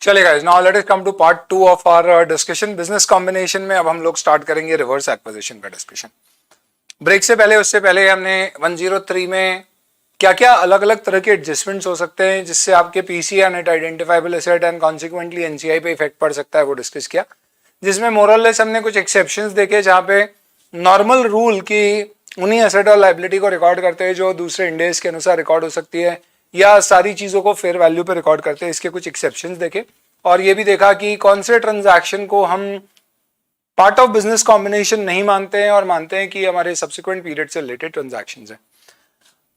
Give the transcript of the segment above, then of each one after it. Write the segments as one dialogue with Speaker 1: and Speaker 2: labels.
Speaker 1: चलिए guys, now let us come to part 2 of our discussion business combination में। अब हम लोग स्टार्ट करेंगे रिवर्स एक्विजिशन का डिस्कशन। ब्रेक से पहले उससे पहले हमने 103 में क्या क्या अलग अलग तरह के एडजस्टमेंट्स हो सकते हैं जिससे आपके पीसी या net identifiable asset and consequently NCI पे इफेक्ट पड़ सकता है, वो डिस्कस किया। जिसमें मोरलेस हमने कुछ एक्सेप्शंस देखे जहां पे नॉर्मल रूल की उन्हीं एसेट और लाइबिलिटी को रिकॉर्ड करते हैं जो दूसरे इंडेक्स के अनुसार रिकॉर्ड हो सकती है, या सारी चीजों को फेयर वैल्यू पे रिकॉर्ड करते हैं। इसके कुछ एक्सेप्शंस देखे और ये भी देखा कि कौन से ट्रांजैक्शन को हम पार्ट ऑफ बिजनेस कॉम्बिनेशन नहीं मानते हैं और मानते हैं कि हमारे सब्सिक्वेंट पीरियड से रिलेटेड ट्रांजैक्शंस हैं।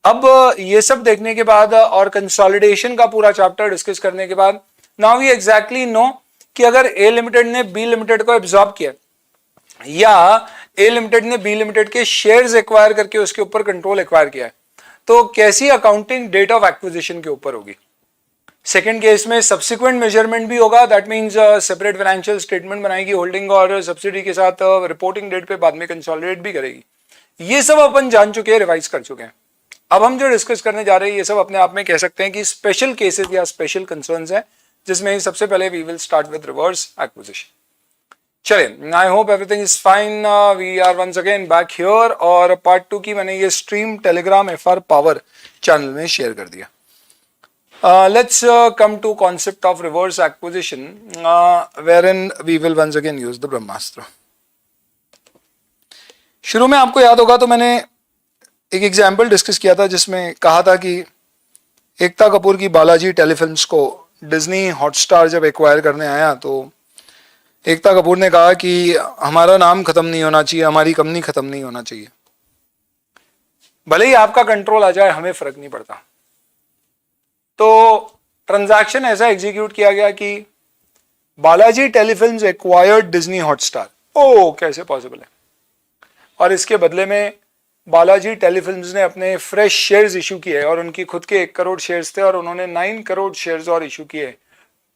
Speaker 1: अब ये सब देखने के बाद और कंसोलिडेशन का पूरा चैप्टर डिस्कस करने के बाद नाउ वी एग्जैक्टली नो कि अगर ए लिमिटेड ने बी लिमिटेड को एब्जॉर्ब किया या ए लिमिटेड ने बी लिमिटेड के शेयर्स एक्वायर करके उसके ऊपर कंट्रोल एक्वायर किया है, तो कैसी अकाउंटिंग डेट ऑफ एक्विजिशन के ऊपर होगी। सेकेंड केस में सब्सिक्वेंट मेजरमेंट भी होगा, that means separate financial statement बनाएगी होल्डिंग और सब्सिडी के साथ, रिपोर्टिंग डेट पे बाद में कंसोलिडेट भी करेगी। ये सब अपन जान चुके हैं, रिवाइज कर चुके हैं। अब हम जो डिस्कस करने जा रहे हैं ये सब अपने आप में कह सकते हैं कि स्पेशल केसेस या स्पेशल कंसर्न्स हैं, जिसमें सबसे पहले we will start with reverse acquisition. चलिए, I hope everything is fine. We are once again back here और पार्ट 2 की मैंने ये stream Telegram FR power channel में शेयर कर दिया। Let's come to concept of reverse acquisition, wherein we will once again use the ब्रह्मास्त्र। शुरू में आपको याद होगा तो मैंने एक एग्जाम्पल डिस्कस किया था जिसमें कहा था कि एकता कपूर की बालाजी टेलीफिल्म्स को डिज्नी हॉटस्टार जब एक्वायर करने आया तो एकता कपूर ने कहा कि हमारा नाम खत्म नहीं होना चाहिए, हमारी कंपनी खत्म नहीं होना चाहिए, भले ही आपका कंट्रोल आ जाए हमें फर्क नहीं पड़ता। तो ट्रांजैक्शन ऐसा एग्जीक्यूट किया गया कि Balaji Telefilms acquired Disney Hotstar. ओ कैसे पॉसिबल है? और इसके बदले में बालाजी टेलीफिल्म्स ने अपने फ्रेश शेयर्स इशू किए और उनकी खुद के 1 करोड़ शेयर्स थे और उन्होंने 9 करोड़ शेयर्स और इशू किए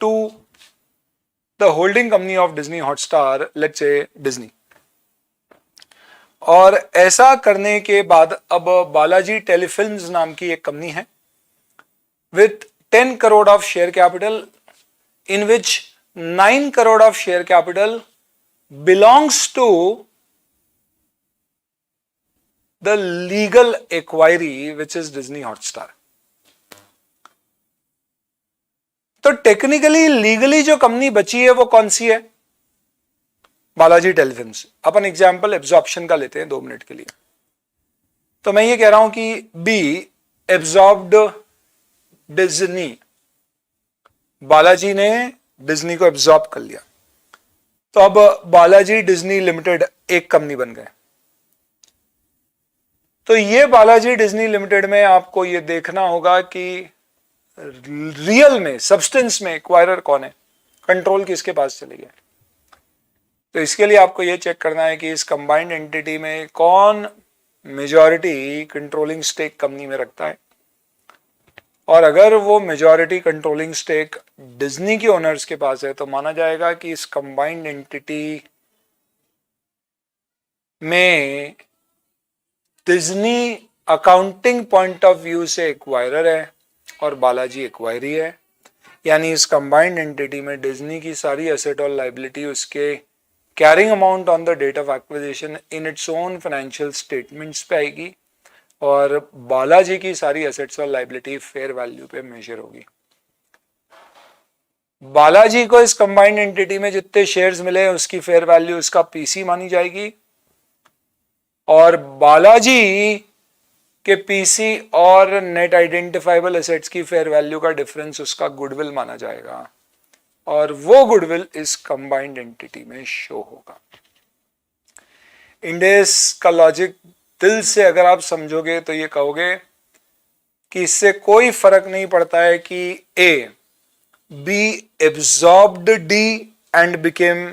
Speaker 1: to the holding company of Disney Hotstar, let's say Disney. और ऐसा करने के बाद अब बालाजी टेलीफिल्म्स नाम की एक कंपनी है with 10 crore of share capital, in which 9 crore of share capital belongs to the legal acquiree, which is Disney Hotstar. तो टेक्निकली लीगली जो कंपनी बची है वो कौन सी है? बालाजी टेलीफिल्म्स। अपन एग्जांपल एब्जॉर्प्शन का लेते हैं 2 मिनट के लिए। तो मैं ये कह रहा हूं कि बी एब्जॉर्ब्ड डिज्नी, बालाजी ने डिज्नी को एब्जॉर्ब कर लिया, तो अब बालाजी डिज्नी लिमिटेड एक कंपनी बन गए। तो ये बालाजी डिज्नी लिमिटेड में आपको ये देखना होगा कि रियल में, सब्सटेंस में एक्वायरर कौन है, कंट्रोल किसके पास चले गया। तो इसके लिए आपको ये चेक करना है कि इस कंबाइंड एंटिटी में कौन मेजॉरिटी कंट्रोलिंग स्टेक कंपनी में रखता है, और अगर वो मेजॉरिटी कंट्रोलिंग स्टेक डिज्नी के ओनर्स के पास है तो माना जाएगा कि इस कंबाइंड एंटिटी में Disney accounting point of view से एक्वायरर है और बालाजी एक्वायरी है। यानी इस कंबाइंड एंटिटी में डिज्नी की सारी एसेट और लाइबिलिटी उसके carrying amount on the date of acquisition in its own financial statements पे आएगी और बालाजी की सारी एसेट्स और लाइबिलिटी फेयर वैल्यू पे मेजर होगी। बालाजी को इस कंबाइंड एंटिटी में जितने शेयर्स मिले उसकी फेयर वैल्यू उसका पीसी मानी जाएगी और बालाजी के पीसी और नेट आइडेंटिफाइबल एसेट्स की फेयर वैल्यू का डिफरेंस उसका गुडविल माना जाएगा और वो गुडविल इस कंबाइंड एंटिटी में शो होगा। इंडेस का लॉजिक दिल से अगर आप समझोगे तो ये कहोगे कि इससे कोई फर्क नहीं पड़ता है कि A B absorbed D and became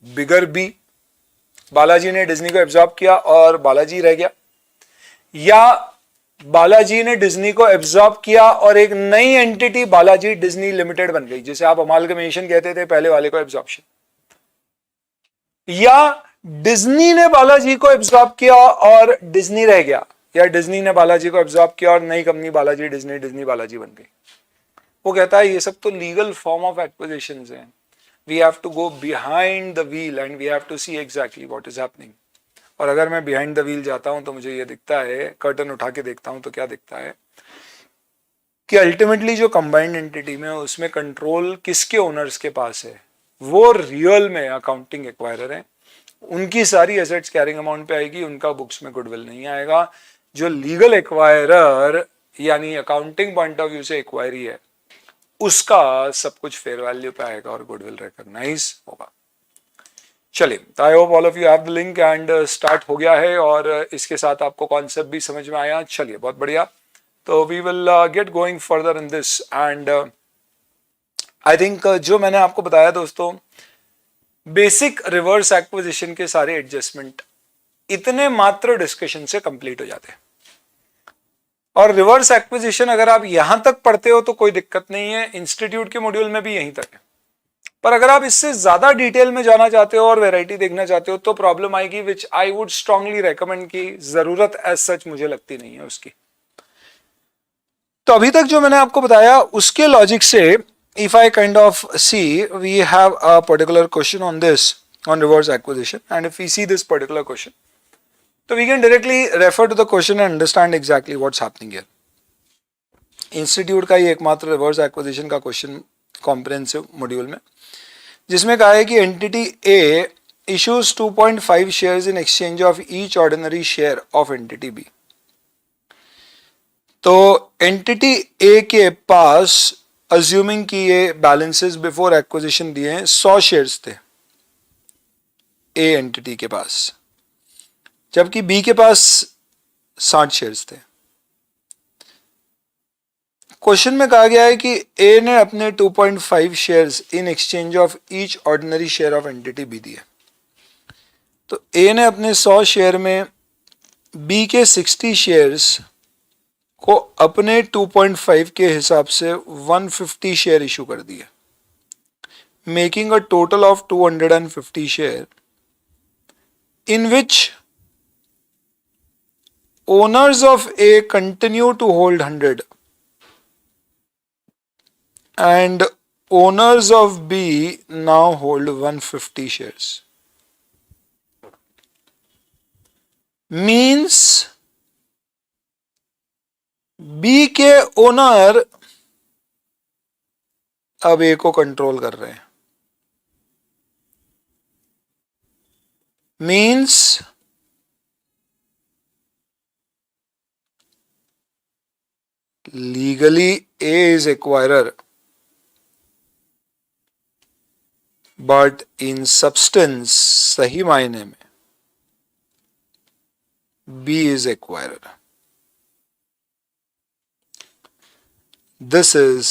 Speaker 1: bigger B, Balaji ने डिज्नी को एब्जॉर्ब किया और बालाजी रह गया, या बालाजी ने डिज्नी को एब्जॉर्ब किया और एक नई एंटिटी बालाजी डिज्नी लिमिटेड बन गई, जिसे आप अमालगमेशन कहते थे, पहले वाले को एब्जॉर्प्शन, या डिज्नी ने बालाजी को एब्जॉर्ब किया और डिज्नी रह गया, या डिज्नी ने बालाजी को एब्जॉर्ब किया और नई कंपनी बालाजी डिज्नी बालाजी बन गई। वो कहता है ये सब तो लीगल फॉर्म ऑफ एक्विजिशंस हैं, we have to go behind the wheel and we have to see exactly what is happening. और अगर मैं बिहाइंड द व्हील जाता हूं तो मुझे ये दिखता है, कर्टन उठा के देखता हूं तो क्या दिखता है कि अल्टीमेटली जो कंबाइंड एंटिटी में उसमें कंट्रोल किसके ओनर्स के पास है, वो रियल में अकाउंटिंग एक्वायरर है, उनकी सारी एसेट्स कैरिंग अमाउंट पे आएगी, उनका बुक्स में गुडविल नहीं आएगा। जो लीगल एक्वायरर यानी अकाउंटिंग पॉइंट ऑफ व्यू से एक्वायरी है उसका सब कुछ फेयर वैल्यू पे आएगा और गुडविल रिकॉग्नाइज होगा। चलिए, I hope all of you have the link and start हो गया है और इसके साथ आपको कॉन्सेप्ट भी समझ में आया। चलिए, बहुत बढ़िया। तो we will get going further in this and I think जो मैंने आपको बताया दोस्तों, बेसिक रिवर्स एक्विजिशन के सारे एडजस्टमेंट इतने मात्र डिस्कशन से कंप्लीट हो जाते हैं। और रिवर्स एक्विजिशन अगर आप यहां तक पढ़ते हो तो कोई दिक्कत नहीं है, इंस्टीट्यूट के मॉड्यूल में भी यहीं तक है। पर अगर आप इससे ज्यादा डिटेल में जाना चाहते हो और वैरायटी देखना चाहते हो तो प्रॉब्लम आएगी, विच आई वुड स्ट्रांगली रेकमेंड की जरूरत एज सच मुझे लगती नहीं है उसकी। तो अभी तक जो मैंने आपको बताया उसके लॉजिक से if I kind of see, we have a particular question on this, on reverse acquisition, and if we see this particular question, so we can directly refer to the question and understand exactly what's happening here. Institute का ही एकमात्र reverse acquisition का question comprehensive module में, जिसमें कहा है कि entity A issues 2.5 shares in exchange of each ordinary share of entity B. तो एंटिटी ए के पास, अज्यूमिंग कि ये बैलेंसेस बिफोर एक्विजिशन दिए हैं, 100 शेयर्स थे ए एंटिटी के पास, जबकि बी के पास 60 शेयर्स थे। क्वेश्चन में कहा गया है कि ए ने अपने 2.5 shares in exchange of each ordinary share of entity B दिए। तो ए ने अपने 100 शेयर में बी के 60 शेयर्स को अपने 2.5 के हिसाब से 150 शेयर इशू कर दिए, making a total of 250 share, in which owners of A continue to hold 100 and owners of B now hold 150 shares. Means B के ओनर अब ए को कंट्रोल कर रहे हैं। Means legally A is acquirer, but in substance, सही मायने में, B is acquirer. This is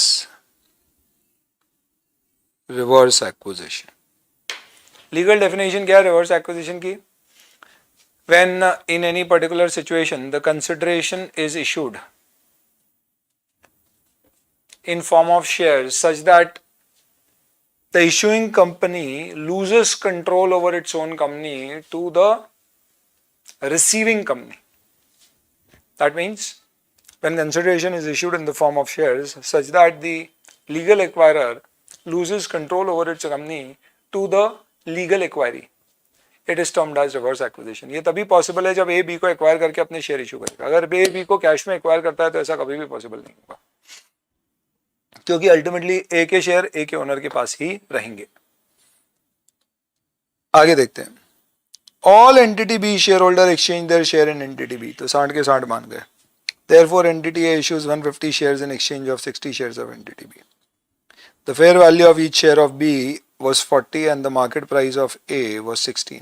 Speaker 1: reverse acquisition. Legal definition क्या है reverse acquisition की? When in any particular situation the consideration is issued in form of shares such that the issuing company loses control over its own company to the receiving company. That means when consideration is issued in the form of shares such that the legal acquirer loses control over its company to the legal acquiree, it is termed as reverse acquisition. ये तभी possible है जब A B को acquire करके अपने share issue करेगा। अगर A B को कैश में एक्वायर करता है तो ऐसा कभी भी पॉसिबल नहीं होगा, क्योंकि अल्टीमेटली ए के शेयर ए के ओनर के पास ही रहेंगे। आगे देखते हैं। All entity B shareholder exchange their share in entity B, तो 60 के 60 मान गए। Therefore, entity A issues 150 shares in exchange of 60 shares of entity B. The fair value of each share of B was 40 and the market price of A was 16.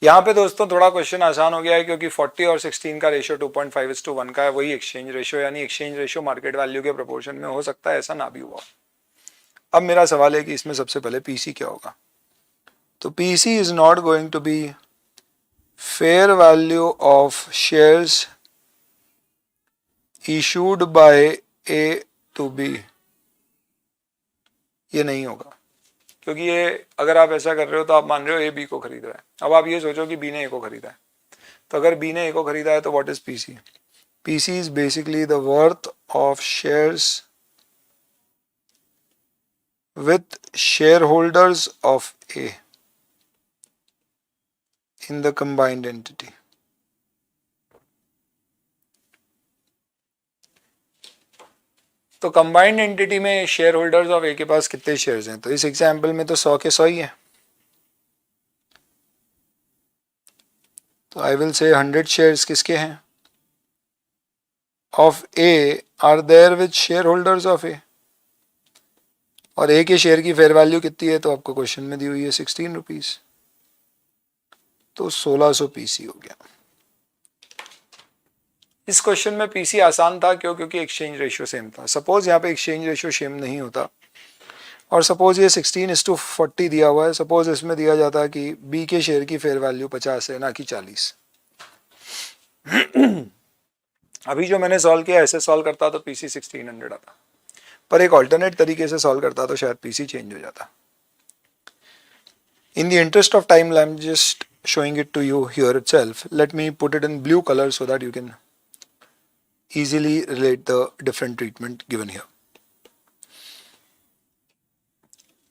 Speaker 1: यहाँ पे दोस्तों थोड़ा question आसान हो गया है, क्योंकि 40 और 16 का रेशियो 2.5:1 का है, वही एक्सचेंज रेशियो, यानी एक्सचेंज रेशियो मार्केट वैल्यू के प्रोपोर्शन में हो सकता है, ऐसा ना भी हुआ। अब मेरा सवाल है कि इसमें सबसे पहले पीसी क्या होगा। तो PC is not going to be fair value of shares issued by A to B, ये नहीं होगा, क्योंकि ये अगर आप ऐसा कर रहे हो तो आप मान रहे हो ए बी को खरीद रहा है। अब आप ये सोचो कि बी ने ए को खरीदा है, तो अगर बी ने ए को खरीदा है तो what is PC? PC is basically the worth of shares with shareholders of A in the combined entity. तो कंबाइंड एंटिटी में शेयर होल्डर्स ऑफ ए के पास कितने शेयर्स हैं? तो इस एग्जाम्पल में तो 100 के 100 ही है, तो आई विल से 100 शेयर्स किसके हैं? Of A are there with share holders of A, और ए के शेयर की फेयर वैल्यू कितनी है? तो आपको क्वेश्चन में दी हुई है 16 रुपीज, तो 1600 पीसी हो गया। इस क्वेश्चन में पीसी आसान था, क्यों? क्योंकि एक्सचेंज रेशियो सेम था। सपोज यहाँ पे एक्सचेंज रेशियो सेम नहीं होता और सपोज ये 16:40 दिया हुआ है, सपोज इसमें दिया जाता कि बी के शेयर की फेयर वैल्यू 50 है ना कि 40। अभी जो मैंने सॉल्व किया ऐसे सॉल्व करता तो पीसी 1600 आता, पर एक ऑल्टरनेट तरीके से सॉल्व करता तो शायद पीसी चेंज हो जाता। In the interest of time I am just showing it to you here itself. Let me put it in blue color so that you can easily relate the different treatment given here.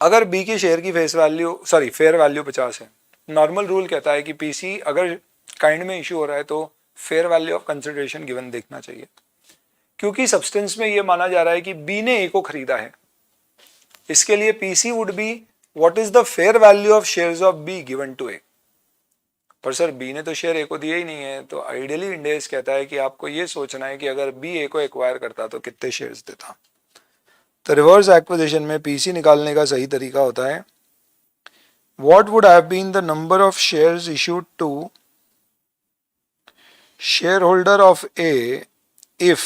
Speaker 1: अगर B की share की fair value 50 है, normal rule कहता है कि PC अगर kind में issue हो रहा है तो fair value of consideration given देखना चाहिए, क्योंकि सब्सटेंस में ये माना जा रहा है कि बी ने ए को खरीदा है। इसके लिए PC would be what is the fair value of shares of B given to A. पर सर बी ने तो शेयर ए को दिए ही नहीं है, तो आइडियली इंडेस कहता है कि आपको ये सोचना है कि अगर बी ए को एक्वायर करता तो कितने शेयर्स देता। तो रिवर्स एक्विजिशन में पीसी निकालने का सही तरीका होता है what would have been the number of shares issued to shareholder of A if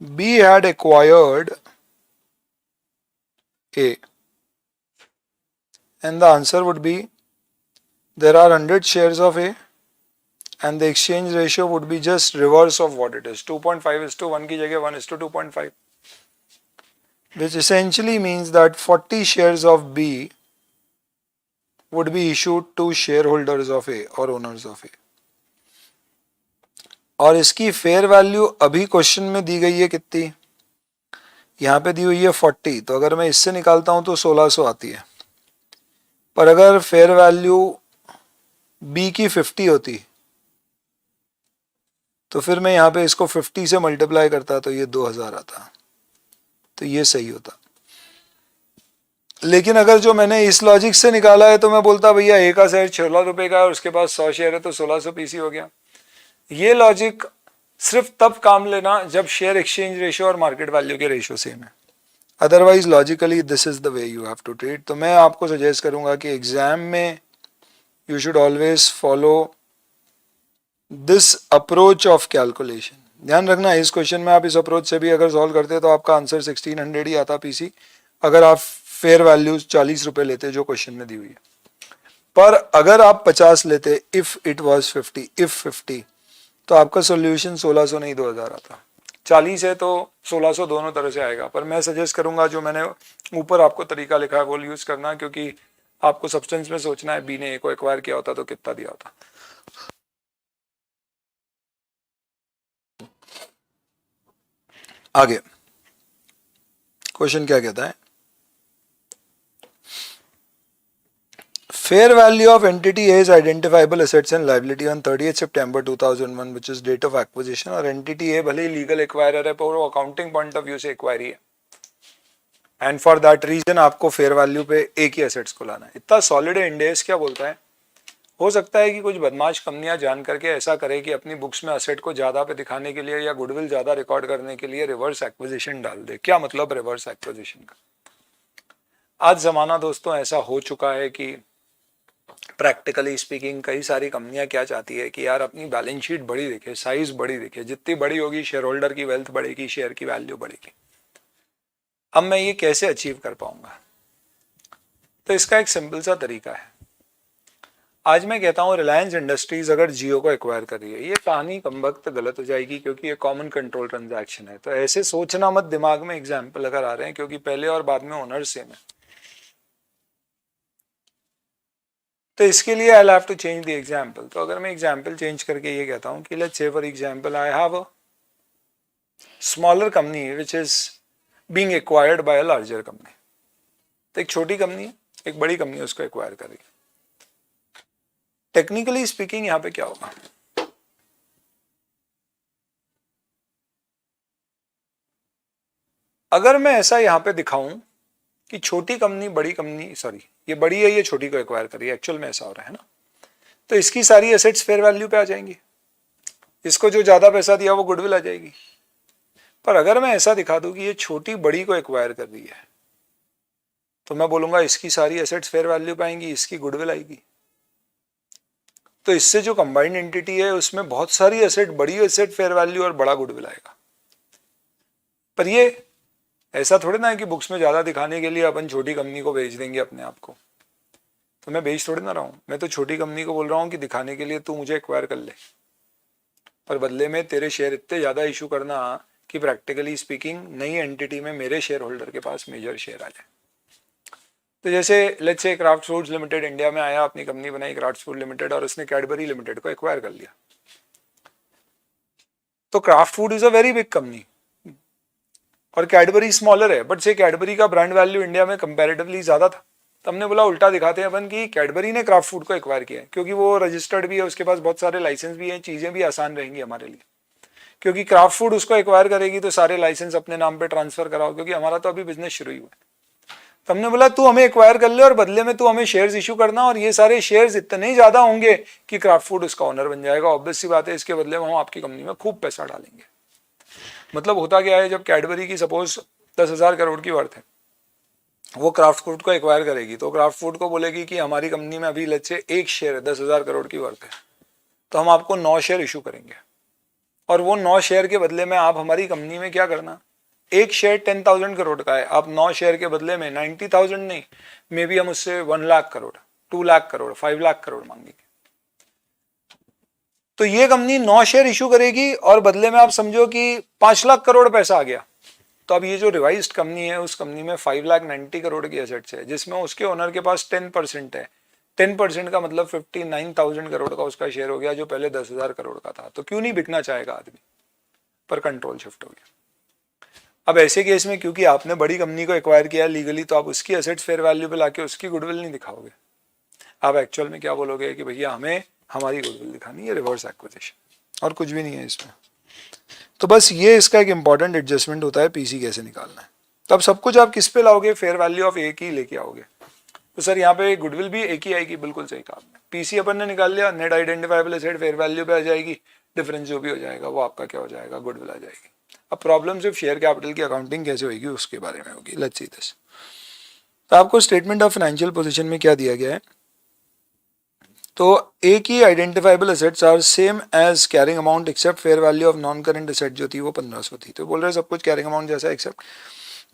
Speaker 1: B had acquired A, and the answer would be there are 100 shares of A and the exchange ratio would be just reverse of what it is, 2.5:1 की जगह 1:2.5, which essentially means that 40 shares of B would be issued to shareholders of A or owners of A. और इसकी fair value अभी question में दी गई है कितनी? यहाँ पे दी हुई है 40, तो अगर मैं इससे निकालता हूँ तो 1600 आती है। पर अगर फेयर वैल्यू बी की 50 होती तो फिर मैं यहाँ पे इसको 50 से मल्टीप्लाई करता तो ये 2000 आता, तो ये सही होता। लेकिन अगर जो मैंने इस लॉजिक से निकाला है तो मैं बोलता भैया ए का शेयर 16 रुपए का है और उसके पास 100 शेयर है तो 1600 पीसी हो गया। ये लॉजिक सिर्फ तब काम लेना जब शेयर एक्सचेंज रेशियो और मार्केट वैल्यू के रेशियो सेम है, otherwise logically this is the way you have to treat. तो मैं आपको सजेस्ट करूंगा कि एग्जाम में you should always follow this approach of calculation। ध्यान रखना इस क्वेश्चन में आप इस अप्रोच से भी अगर सॉल्व करते तो आपका आंसर 1600 ही आता पीसी, अगर आप फेयर वैल्यू 40 रुपए लेते जो क्वेश्चन में दी हुई है। पर अगर आप 50 लेते इफ इट वाज 50 तो आपका सोल्यूशन 1600 नहीं 2000 आता। 40 है तो 1600 दोनों तरह से आएगा, पर मैं सजेस्ट करूंगा जो मैंने ऊपर आपको तरीका लिखा है वो यूज करना, क्योंकि आपको सब्सटेंस में सोचना है बी ने ए को एक्वायर किया होता तो कितना दिया होता। आगे क्वेश्चन क्या कहता है? Fair value of entity A is identifiable assets and liability on 30 September 2001 which is date of acquisition. और एंटिटी ए भले ही लीगल एक्वायरर है पर वो अकाउंटिंग पॉइंट ऑफ व्यू से एक्वायरी है, एंड फॉर दैट रीजन आपको फेयर वैल्यू पे एक ही एसेट्स को लाना है। इतना सॉलिड है। इंडेस क्या बोलता है? हो सकता है कि कुछ बदमाश कंपनियां जान करके ऐसा करे कि अपनी बुक्स में एसेट को ज्यादा पे दिखाने के लिए या गुडविल ज्यादा रिकॉर्ड करने के लिए रिवर्स एक्विजिशन डाल दे। क्या मतलब रिवर्स एक्विजिशन का? आज जमाना दोस्तों ऐसा हो चुका है कि प्रैक्टिकली स्पीकिंग कई सारी कंपनियां क्या चाहती है कि यार अपनी बैलेंस शीट बड़ी दिखे, साइज बड़ी दिखे, जितनी बड़ी होगी शेयर होल्डर की वेल्थ बढ़ेगी, शेयर की वैल्यू बढ़ेगी। अब मैं ये कैसे अचीव कर पाऊंगा? तो इसका एक सिंपल सा तरीका है। आज मैं कहता हूं रिलायंस इंडस्ट्रीज अगर जियो को एक्वायर कर रही है, ये कहानी कमबख्त गलत हो जाएगी क्योंकि ये कॉमन कंट्रोल ट्रांजैक्शन है। तो ऐसे सोचना मत दिमाग में एग्जाम्पल अगर आ रहे हैं, क्योंकि पहले और बाद में ओनर सेम है। तो इसके लिए I have to change the example. तो अगर मैं एग्जाम्पल चेंज करके ये कहता हूं कि let's say for example I have a smaller company which is being acquired by a larger company। तो एक छोटी कंपनी है, एक बड़ी कंपनी उसको एक्वायर करेगी। टेक्निकली स्पीकिंग यहाँ पे क्या होगा, अगर मैं ऐसा यहाँ पे दिखाऊं कि छोटी कंपनी बड़ी कंपनी, सॉरी ये बड़ी है ये छोटी को एक्वायर करी, एक्चुअल में ऐसा हो रहा है ना, तो इसकी सारी एसेट्स फेयर वैल्यू पे आ जाएंगी, इसको जो ज्यादा पैसा दिया वो गुडविल आ जाएगी। पर अगर मैं ऐसा दिखा दूं कि ये छोटी बड़ी को एक्वायर कर रही है, तो मैं बोलूंगा इसकी सारी एसेट्स फेयर वैल्यू पे आएंगी, इसकी गुडविल आएगी। तो इससे जो कंबाइंड एंटिटी है उसमें बहुत सारी एसेट, बड़ी एसेट फेयर वैल्यू और बड़ा गुडविल आएगा। पर ये ऐसा थोड़ी ना है कि बुक्स में ज्यादा दिखाने के लिए अपन छोटी कंपनी को बेच देंगे अपने आप को। तो मैं बेच थोड़ी ना रहा हूं, मैं तो छोटी कंपनी को बोल रहा हूं कि दिखाने के लिए तू मुझे एक्वायर कर ले, पर बदले में तेरे शेयर इतने ज्यादा इशू करना कि प्रैक्टिकली स्पीकिंग नई एंटिटी में मेरे शेयर होल्डर के पास मेजर शेयर आ जाए। तो जैसे let's say craft foods limited India में आया, अपनी कंपनी बनाई क्राफ्ट फूड लिमिटेड, और उसने कैडबरी लिमिटेड को एक्वायर कर लिया। तो craft food is a very big company और कैडबरी स्मॉलर है, बट से कैडबरी का ब्रांड वैल्यू इंडिया में कंपैरेटिवली ज्यादा था। तो हमने बोला उल्टा दिखाते हैं अपन कि कैडबरी ने क्राफ्ट फूड को एक्वायर किया है, क्योंकि वो रजिस्टर्ड भी है, उसके पास बहुत सारे लाइसेंस भी हैं, चीजें भी आसान रहेंगी हमारे लिए। क्योंकि क्राफ्ट फूड उसको एक्वायर करेगी तो सारे लाइसेंस अपने नाम पे ट्रांसफर कराओ, क्योंकि हमारा तो अभी बिजनेस शुरू ही हुआ है। तो हमने बोला तू हमें एक्वायर कर ले और बदले में तू हमें शेयर्स इशू करना, और ये सारे शेयर्स इतने ज्यादा होंगे कि क्राफ्ट फूड उसका ओनर बन जाएगा। ऑब्वियस सी बात है, इसके बदले में हम आपकी कंपनी में खूब पैसा डालेंगे। मतलब होता क्या है, जब कैडबरी की सपोज 10,000 करोड़ की वर्थ है, वो क्राफ्ट फूड को एक्वायर करेगी, तो क्राफ्ट फूड को बोलेगी कि हमारी कंपनी में अभी लेट्स से एक शेयर 10,000 करोड़ की वर्थ है, तो हम आपको 9 शेयर इशू करेंगे, और वो 9 शेयर के बदले में आप हमारी कंपनी में क्या करना, एक शेयर 10,000 करोड़ का है, आप 9 शेयर के बदले में 90,000 नहीं, मे बी हम उससे 1 लाख करोड़, 2 लाख करोड़, 5 लाख करोड़ मांगेंगे। तो ये कंपनी 9 शेयर इशू करेगी और बदले में आप समझो कि 5 लाख करोड़ पैसा आ गया। तो अब ये जो रिवाइज्ड कंपनी है, उस कंपनी में 5,90,000 करोड़ की एसेट्स है, जिसमें उसके ओनर के पास 10% है। 10% का मतलब 59,000 करोड़ का उसका शेयर हो गया, जो पहले 10,000 करोड़ का था। तो क्यों नहीं बिकना चाहेगा आदमी, पर कंट्रोल शिफ्ट हो गया। अब ऐसे केस में क्योंकि आपने बड़ी कंपनी को एक्वायर किया लीगली, तो आप उसकी एसेट्स फेयर वैल्यू पे लाके उसकी गुडविल नहीं दिखाओगे। आप एक्चुअल में क्या बोलोगे कि भैया हमें हमारी गुडविल दिखानी है, रिवर्स एक्विजिशन, और कुछ भी नहीं है इसमें। तो बस ये इसका एक इंपॉर्टेंट एडजस्टमेंट होता है, पीसी कैसे निकालना है। तो अब सब कुछ आप किस पे लाओगे, फेयर वैल्यू ऑफ एक ही लेके आओगे। तो सर यहाँ पे गुडविल भी एक ही आएगी, बिल्कुल सही कहा आपने। पीसी अपन ने निकाल लिया, net identifiable asset fair value पे आ जाएगी, डिफरेंस जो भी हो जाएगा वो आपका क्या हो जाएगा, गुडविल आ जाएगी। अब प्रॉब्लम सिर्फ शेयर कैपिटल की अकाउंटिंग कैसे होगी उसके बारे में होगी। Let's see this. तो आपको स्टेटमेंट ऑफ फाइनेंशियल पोजीशन में क्या दिया गया है, तो एक ही identifiable assets are same as carrying amount except fair value of non current asset जो थी वो 1500 थी। तो बोल रहे सब कुछ कैरिंग अमाउंट जैसा एक्सेप्ट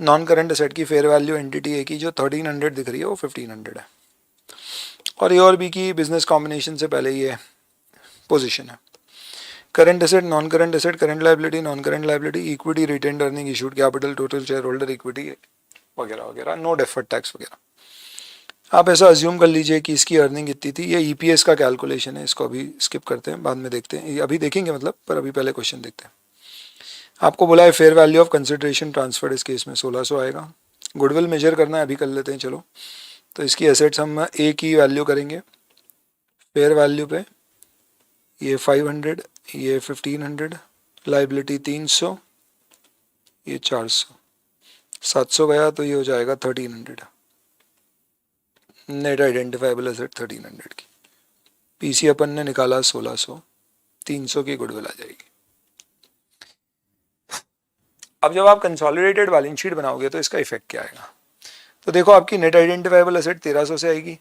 Speaker 1: नॉन करंट एसेट की फेयर वैल्यू एंटिटी ए की जो 1300 दिख रही है वो 1500 है, और ए और बी की बिजनेस कॉम्बिनेशन से पहले ये पोजीशन है। Current asset, non current asset, current liability, non current liability, equity, retained earning, issued capital, total share holder equity वगैरह वगैरह, नो डेफर्ड टैक्स वगैरह। आप ऐसा अज्यूम कर लीजिए कि इसकी अर्निंग इतनी थी। ये ईपीएस का कैलकुलेशन है, इसको अभी स्किप करते हैं, बाद में देखते हैं, अभी देखेंगे मतलब, पर अभी पहले क्वेश्चन देखते हैं। आपको बोला है fair value of consideration transferred, इस केस में 1600 आएगा। गुडविल मेजर करना है, अभी कर लेते हैं चलो। तो इसकी एसेट्स हम ए की वैल्यू करेंगे फेयर वैल्यू पे, ये 500, ये 1500, लाइबिलिटी 300, ये 400, 700 गया तो ये हो जाएगा 1300। नेट आइडेंटिफाइबल एसेट 1300 की, पीसी अपन ने निकाला 1600, 300 की गुडविल आ जाएगी। अब जब आप कंसोलिडेटेड बैलेंस शीट बनाओगे तो इसका इफेक्ट क्या आएगा, तो देखो आपकी नेट आइडेंटिफाइबल एसेट 1300 से आएगी,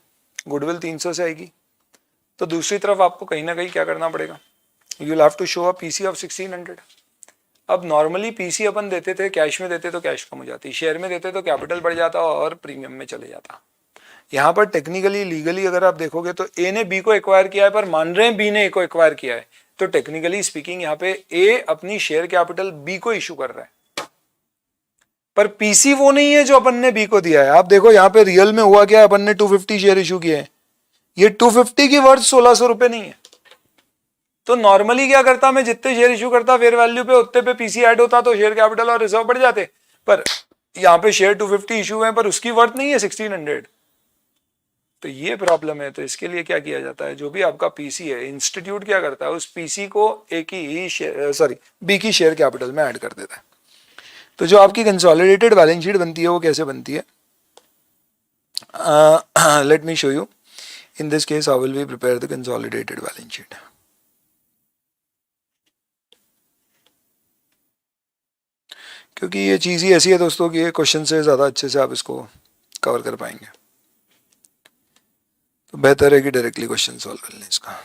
Speaker 1: गुडविल 300 से आएगी। तो दूसरी तरफ आपको कहीं ना कहीं क्या करना पड़ेगा, you will have to show a PC of 1600। अब नॉर्मली पीसी अपन देते थे कैश में, देते तो कैश कम हो जाती, शेयर में देते तो कैपिटल बढ़ जाता और प्रीमियम में चले जाता। यहाँ पर टेक्निकली लीगली अगर आप देखोगे तो ए ने बी को एक्वायर किया है, पर मान रहे हैं बी ने ए को एक्वायर किया है, तो टेक्निकली स्पीकिंग यहाँ पे ए अपनी शेयर कैपिटल बी को इशू कर रहा है, पर पीसी वो नहीं है जो अपन ने बी को दिया है। आप देखो यहाँ पे रियल में हुआ क्या है, अपन ने 250 शेयर इशू किए हैं, ये 250 की वर्थ 1600 रुपए नहीं है। तो नॉर्मली क्या करता, मैं जितने शेयर इशू करता फेयर वैल्यू पे उतने पे पीसी ऐड होता तो शेयर कैपिटल और रिजर्व बढ़ जाते, पर यहाँ पे शेयर 250 इशू है पर उसकी वर्थ नहीं है 1600, तो ये प्रॉब्लम है। तो इसके लिए क्या किया जाता है, जो भी आपका पीसी है, इंस्टीट्यूट क्या करता है, उस पीसी को एक ही शेयर बी की शेयर कैपिटल में ऐड कर देता है। तो जो आपकी कंसोलिडेटेड बैलेंस शीट बनती है वो कैसे बनती है, let me show you. In this case I will be prepare the consolidated balance sheet. क्योंकि ये चीज़ ही ऐसी है दोस्तों कि ये क्वेश्चन से ज़्यादा अच्छे से आप इसको कवर कर पाएंगे, तो बेहतर है कि डायरेक्टली क्वेश्चन सॉल्व कर लें इसका।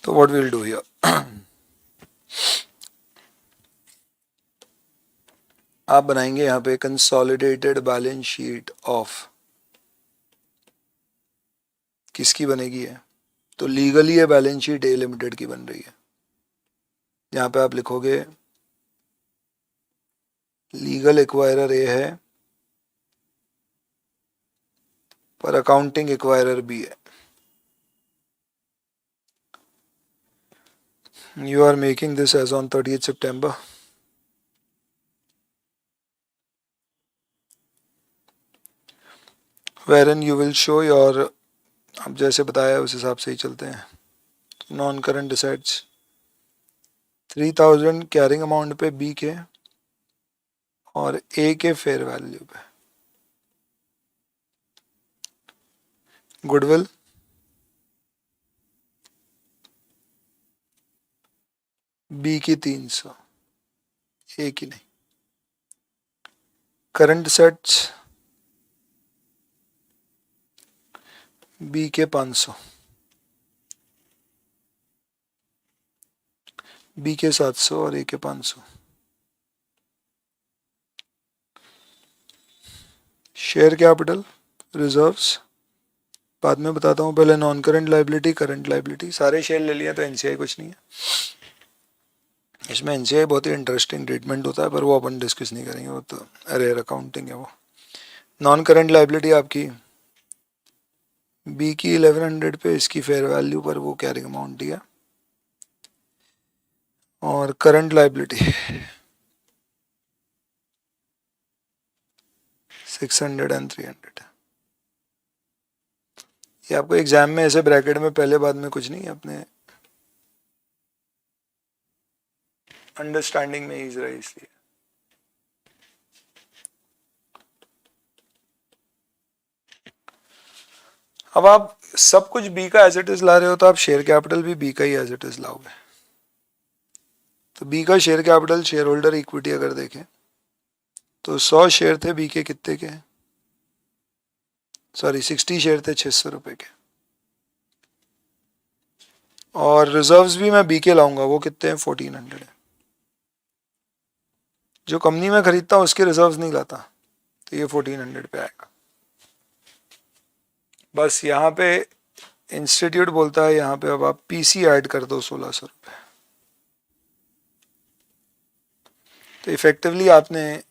Speaker 1: तो व्हाट विल डू हियर, आप बनाएंगे यहाँ पे कंसोलिडेटेड बैलेंस शीट ऑफ, किसकी बनेगी है, तो लीगली ये बैलेंस शीट ए लिमिटेड की बन रही है। यहाँ पे आप लिखोगे लीगल एक्वायरर ए है पर अकाउंटिंग एक्वायरर बी है। You are making this as on 30th September. Wherein you will show your, अब जैसे बताया उस हिसाब से ही चलते हैं। Non current assets 3000 carrying amount पे बी के और ए के फेयर वैल्यू पे। गुडविल बी की 300, ए की नहीं। करंट एसेट्स बी के 500, बी के 700 और ए के 500। शेयर कैपिटल, रिजर्व्स बाद में बताता हूँ, पहले non current liability, current liability, सारे शेयर ले लिया तो एनसीआई कुछ नहीं है। इसमें एनसीआई बहुत ही इंटरेस्टिंग ट्रीटमेंट होता है पर वो अपन डिस्कस नहीं करेंगे, वो तो रेयर अकाउंटिंग है वो। नॉन करंट लाइबिलिटी आपकी बी की 1100 पे, इसकी फेयर वैल्यू पर वो कैरिंग अमाउंट दिया, और करंट लाइबिलिटी 600 एंड 300। ये आपको एग्जाम में ऐसे ब्रैकेट में पहले बाद में कुछ नहीं है, अपने अंडरस्टैंडिंग में ईज रहा है इसलिए। अब आप सब कुछ बी का एज इट इज ला रहे हो तो आप शेयर कैपिटल भी बी का ही एज इट इज लाओगे। तो बी का share capital, share holder equity अगर देखें तो 100 शेयर थे बी के, कितने के, सॉरी 60 शेयर थे 600 रुपए के। और रिजर्व्स भी मैं बी के लाऊंगा, वो कितने हैं 1400 है। जो कंपनी में खरीदता हूँ उसके रिजर्व्स नहीं लाता, तो ये 1400 पे आएगा। बस यहाँ पे इंस्टीट्यूट बोलता है यहाँ पे अब आप पीसी ऐड कर दो 1600 रुपये। तो इफेक्टिवली आपने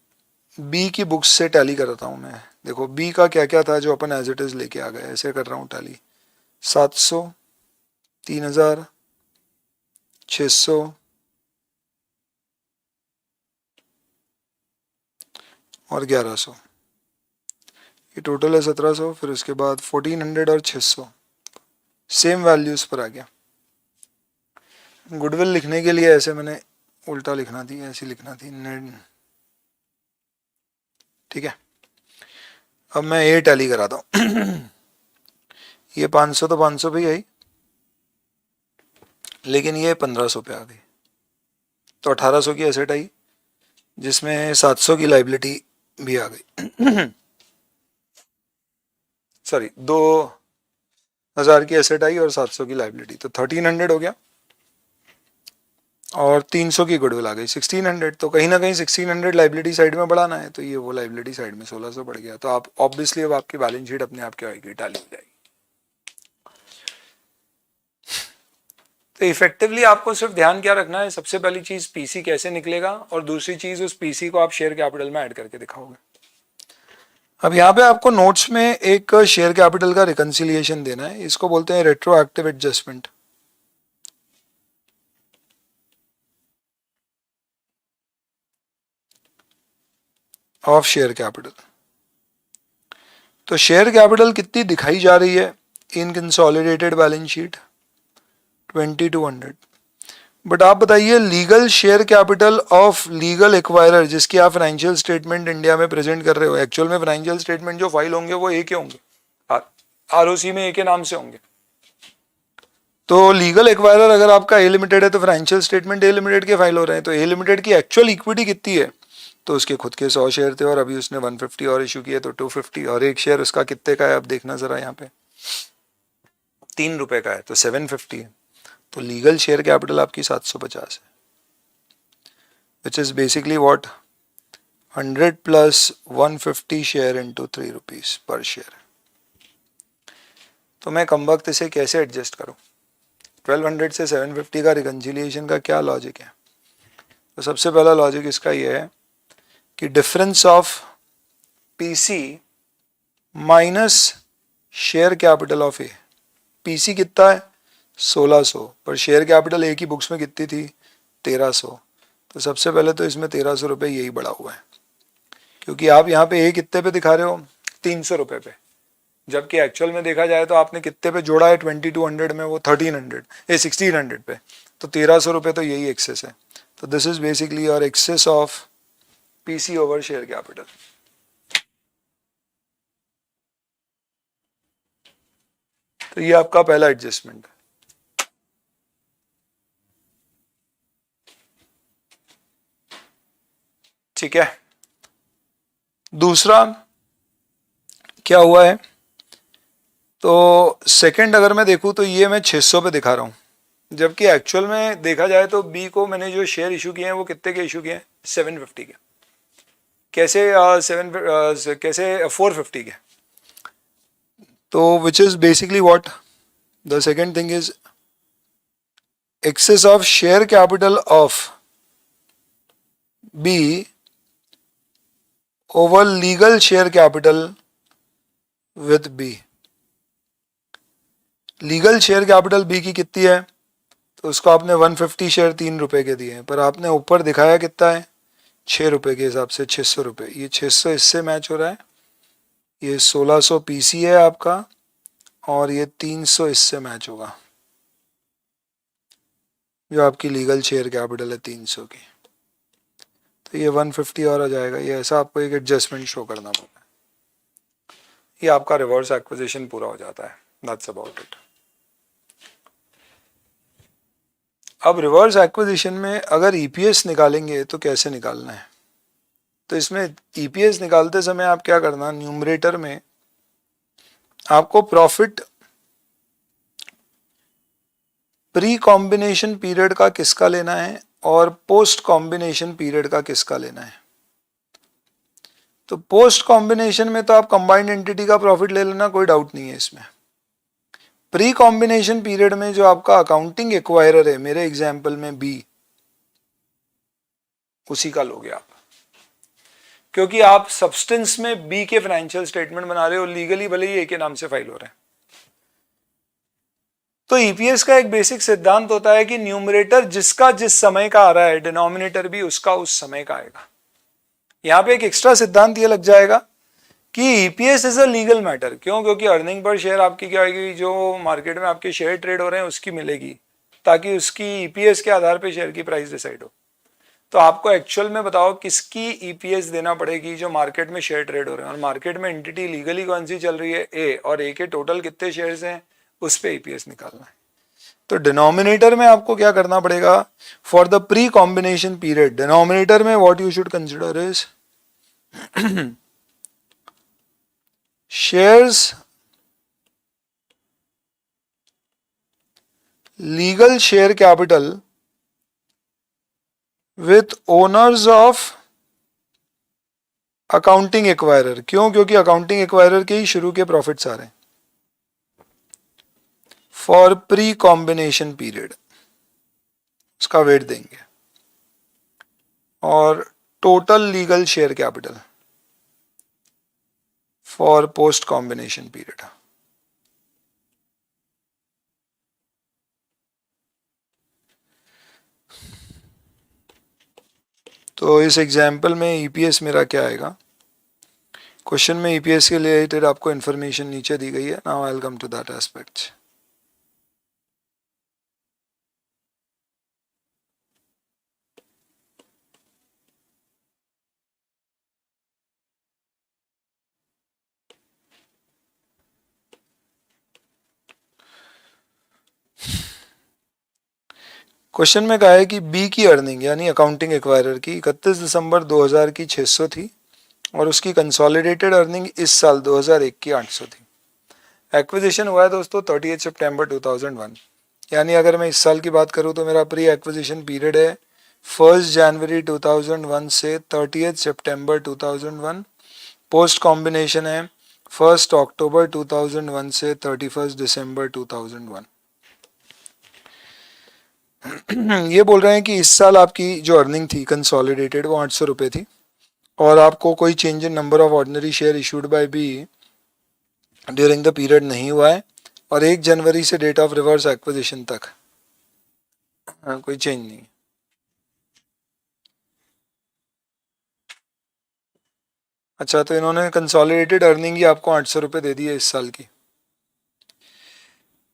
Speaker 1: बी की बुक्स से टैली करता हूँ मैं। देखो बी का क्या क्या था जो अपन एज इट इज लेके आ गए, ऐसे कर रहा हूँ टैली। 700, 3000, 600 और 1100, ये टोटल है 1700। फिर उसके बाद 1400 और 600 सेम वैल्यूज पर आ गया। गुडविल लिखने के लिए ऐसे मैंने उल्टा लिखना थी, ऐसी लिखना थी, ठीक है। अब मैं ये टैली कराता हूँ। ये 500 तो 500 पे ही आई, लेकिन ये 1500 पे आ गई, तो 1800 की एसेट आई जिसमें 700 की लाइबिलिटी भी आ गई। सॉरी 2000 की एसेट आई और 700 की लाइबिलिटी, तो 1300 हो गया। और 300 की गुडविल आ गई 1600। तो कहीं ना कहीं 1600 लाइबिलिटी साइड में बढ़ाना है, तो ये वो लाइबिलिटी साइड में 1600 बढ़ गया। तो आप ऑब्वियसली अब आपकी बैलेंस शीट अपने आप क्या आएगी, टैली हो जाएगी। तो इफेक्टिवली आपको सिर्फ ध्यान क्या रखना है, सबसे पहली चीज पीसी कैसे निकलेगा, और दूसरी चीज उस पीसी को आप शेयर कैपिटल में ऐड करके दिखाओगे। अब यहाँ पे आपको नोट्स में एक शेयर कैपिटल का रिकंसिलिएशन देना है, इसको बोलते हैं retroactive adjustment. Of share capital. तो शेयर कैपिटल कितनी दिखाई जा रही है इन कंसोलिडेटेड बैलेंस शीट? 2200। बट आप बताइए legal share capital of legal acquirer जिसकी आप फाइनेंशियल स्टेटमेंट इंडिया में प्रेजेंट कर रहे हो, एक्चुअल में फाइनेंशियल स्टेटमेंट जो फाइल होंगे वो एक ही होंगे, आरओसी में एक ही नाम से होंगे। तो लीगल एक्वायरर अगर आपका ए लिमिटेड है तो फाइनेंशियल स्टेटमेंट ए लिमिटेड के फाइल हो रहे हैं। तो ए लिमिटेड की एक्चुअल इक्विटी कितनी है? तो उसके खुद के 100 शेयर थे और अभी उसने 150 और इशू किए तो 250, और एक शेयर उसका कितने का है आप देखना जरा, यहाँ पे 3 रुपए का है तो 750 है। तो लीगल शेयर कैपिटल आपकी 750 है, which is basically what 100 plus 150 share into 3 rupees per share. तो मैं कम वक्त इसे कैसे एडजस्ट करूं? 1200 से 750 का रिकंसिलिएशन का क्या लॉजिक है? तो सबसे पहला लॉजिक इसका यह है कि difference of PC minus share capital of A. PC कितना है? 1600, पर शेयर कैपिटल ए की बुक्स में कितनी थी? 1300। तो सबसे पहले तो इसमें 1300 रुपये यही बढ़ा हुआ है, क्योंकि आप यहाँ पे ए कितने पे दिखा रहे हो? 300 रुपये पे, जबकि एक्चुअल में देखा जाए तो आपने कितने पे जोड़ा है? 2200 में, वो 1600 पे। तो 1300 रुपये तो यही एक्सेस है। तो this is basically your excess of PC over share capital. तो ये आपका पहला एडजस्टमेंट है। ठीक है, दूसरा क्या हुआ है? तो सेकंड अगर मैं देखूं तो ये मैं 600 पे दिखा रहा हूं, जबकि एक्चुअल में देखा जाए तो बी को मैंने जो शेयर इशू किए हैं वो कितने के इशू किए हैं? 750 के। कैसे 450 के? तो विच is basically what the second thing is excess of share capital of B over legal share capital with B। Legal share capital B की कितनी है? तो उसको आपने 150 शेयर 3 रुपए के दिए हैं, पर आपने ऊपर दिखाया कितना है? 6 रुपए के हिसाब से 600 रुपये। ये 600 इससे मैच हो रहा है, ये 1600 पीसी है आपका, और ये 300 इससे मैच होगा, जो आपकी लीगल शेयर कैपिटल है 300 की। तो ये 150 और आ जाएगा। ये ऐसा आपको एक एडजस्टमेंट शो करना पड़ता है। ये आपका रिवर्स एक्विजिशन पूरा हो जाता है। That's about it. अब रिवर्स एक्विजिशन में अगर ईपीएस निकालेंगे तो कैसे निकालना है? तो इसमें ईपीएस निकालते समय आप क्या करना, न्यूमरेटर में आपको प्रॉफिट प्री कॉम्बिनेशन पीरियड का किसका लेना है और पोस्ट कॉम्बिनेशन पीरियड का किसका लेना है। तो पोस्ट कॉम्बिनेशन में तो आप कंबाइंड एंटिटी का प्रॉफिट ले लेना, कोई डाउट नहीं है इसमें। प्री कॉम्बिनेशन पीरियड में जो आपका अकाउंटिंग एक्वायरर है, मेरे एग्जाम्पल में बी, उसी का लोगे आप, क्योंकि आप सब्सटेंस में बी के फाइनेंशियल स्टेटमेंट बना रहे हो, लीगली भले ही ए के नाम से फाइल हो रहे हैं। तो ईपीएस का एक बेसिक सिद्धांत होता है कि न्यूमरेटर जिसका जिस समय का आ रहा है, डिनोमिनेटर भी उसका उस समय का आएगा। यहां पे एक एक्स्ट्रा सिद्धांत ये लग जाएगा कि EPS is a legal matter. क्यों? क्योंकि अर्निंग पर शेयर आपकी क्या आएगी, जो मार्केट में आपके शेयर ट्रेड हो रहे हैं उसकी मिलेगी, ताकि उसकी ईपीएस के आधार पे शेयर की प्राइस डिसाइड हो। तो आपको एक्चुअल में बताओ किसकी ईपीएस देना पड़ेगी, जो मार्केट में शेयर ट्रेड हो रहे हैं, और मार्केट में एंटिटी लीगली कौन सी चल रही है? ए, और ए के टोटल कितने शेयर्स हैं उस पे ईपीएस निकालना है। तो डिनोमिनेटर में आपको क्या करना पड़ेगा? For the pre combination period, denominator में what you should consider is shares legal share capital with owners of accounting acquirer। क्यों? क्योंकि अकाउंटिंग एक्वायरर के ही शुरू के प्रॉफिट्स आ रहे हैं। फॉर प्री कॉम्बिनेशन पीरियड उसका वेट देंगे, और total legal share capital for post combination period. तो इस एग्जाम्पल में ईपीएस मेरा क्या आएगा? क्वेश्चन में ईपीएस के रिलेटेड आपको इन्फॉर्मेशन नीचे दी गई है. Now I will come to that aspect. Question में कहा है कि बी की अर्निंग यानी अकाउंटिंग एक्वायरर की 31 दिसंबर 2000 की 600 थी और उसकी कंसोलिडेटेड अर्निंग इस साल 2001 की 800 थी. एक्विजिशन हुआ है दोस्तों 30 सितंबर 2001. यानी अगर मैं इस साल की बात करूं तो मेरा प्री एक्विजिशन पीरियड है 1 जनवरी 2001 से 30 सितंबर 2001. पोस्ट कॉम्बिनेशन है 1 अक्टूबर 2001 से 31 दिसंबर 2001. ये बोल रहे हैं कि इस साल आपकी जो अर्निंग थी कंसोलिडेटेड वो 800 रुपये थी और आपको कोई change in number of ordinary share issued by B during the period नहीं हुआ है और 1 जनवरी से डेट ऑफ रिवर्स एक्विजिशन तक कोई चेंज नहीं. अच्छा, तो इन्होंने कंसोलिडेटेड अर्निंग ही आपको 800 रुपये दे दी है इस साल की.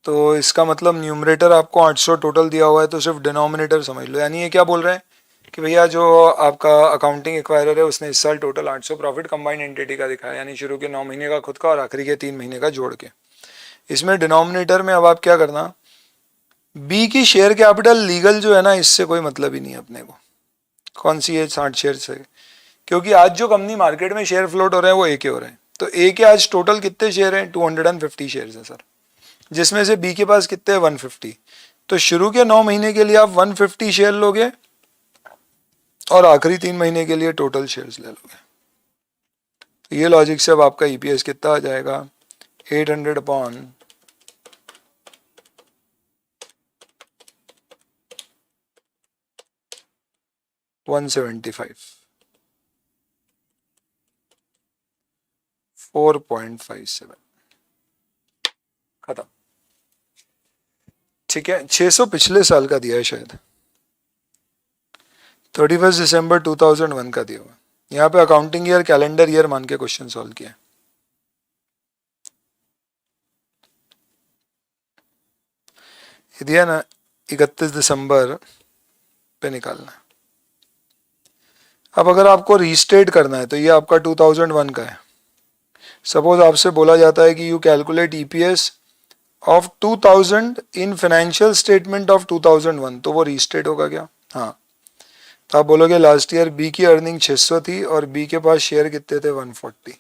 Speaker 1: तो इसका मतलब न्यूमरेटर आपको 800 टोटल दिया हुआ है तो सिर्फ डिनोमिनेटर समझ लो. यानी ये क्या बोल रहे हैं कि भैया जो आपका अकाउंटिंग एक्वायरर है उसने इस साल टोटल 800 प्रॉफिट कंबाइंड एंटिटी का दिखाया, यानी शुरू के 9 महीने का खुद का और आखिरी के 3 महीने का जोड़ के. इसमें डिनोमिनेटर में अब आप क्या करना, बी की शेयर कैपिटल लीगल जो है ना इससे कोई मतलब ही नहीं है अपने को. कौन सी है 60 शेयर से, क्योंकि आज जो कंपनी मार्केट में शेयर फ्लोट हो रहे हैं वो ए के हो रहे हैं. तो ए के आज टोटल कितने शेयर हैं 250 शेयर है सर, जिसमें से बी के पास कितने 150. तो शुरू के 9 महीने के लिए आप 150 शेयर लोगे और आखिरी 3 महीने के लिए टोटल शेयर्स ले लोगे. तो ये लॉजिक से अब आपका ईपीएस कितना आ जाएगा 800 अपॉन 175 4.57 खत्म. ठीक है, 600 पिछले साल का दिया है शायद 31 दिसंबर 2001 का दिया हुआ. यहाँ पे अकाउंटिंग ईयर कैलेंडर ईयर मान के क्वेश्चन सॉल्व किया. ये दिया ना 31 दिसंबर पे निकालना है. अब अगर आपको रीस्टेट करना है तो ये आपका 2001 का है. सपोज आपसे बोला जाता है कि you calculate EPS of 2000 in financial statement of 2001, तो वो रीस्टेट होगा क्या? हाँ. तो आप बोलोगे लास्ट ईयर बी की अर्निंग 600 थी और बी के पास शेयर कितने थे 150.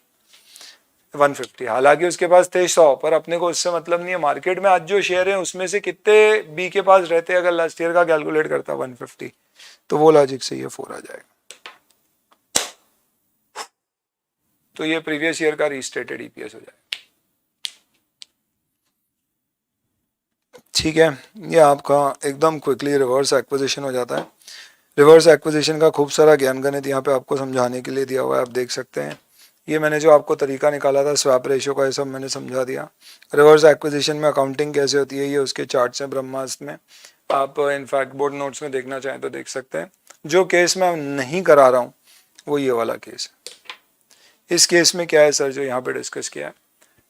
Speaker 1: हालांकि उसके पास थे 100, पर अपने को उससे मतलब नहीं है. मार्केट में आज जो शेयर है उसमें से कितने बी के पास रहते अगर लास्ट ईयर का कैलकुलेट करता 150, तो वो लॉजिक से ये 4 आ जाएगा. तो ये प्रीवियस ईयर का रीस्टेटेड ईपीएस हो जाएगा. ठीक है, ये आपका एकदम क्विकली रिवर्स एक्विजिशन हो जाता है. रिवर्स एक्विजिशन का खूब सारा ज्ञान गणित यहाँ पे आपको समझाने के लिए दिया हुआ है, आप देख सकते हैं. ये मैंने जो आपको तरीका निकाला था स्वैप रेशियो का, ये सब मैंने समझा दिया. रिवर्स एक्विजिशन में अकाउंटिंग कैसे होती है ये उसके चार्ट्स हैं ब्रह्मास्त्र में. आप इनफैक्ट बोर्ड नोट्स में देखना चाहें तो देख सकते हैं. जो केस मैं नहीं करा रहा हूँ वो ये वाला केस है. इस केस में क्या है सर जो यहाँ पे डिस्कस किया है,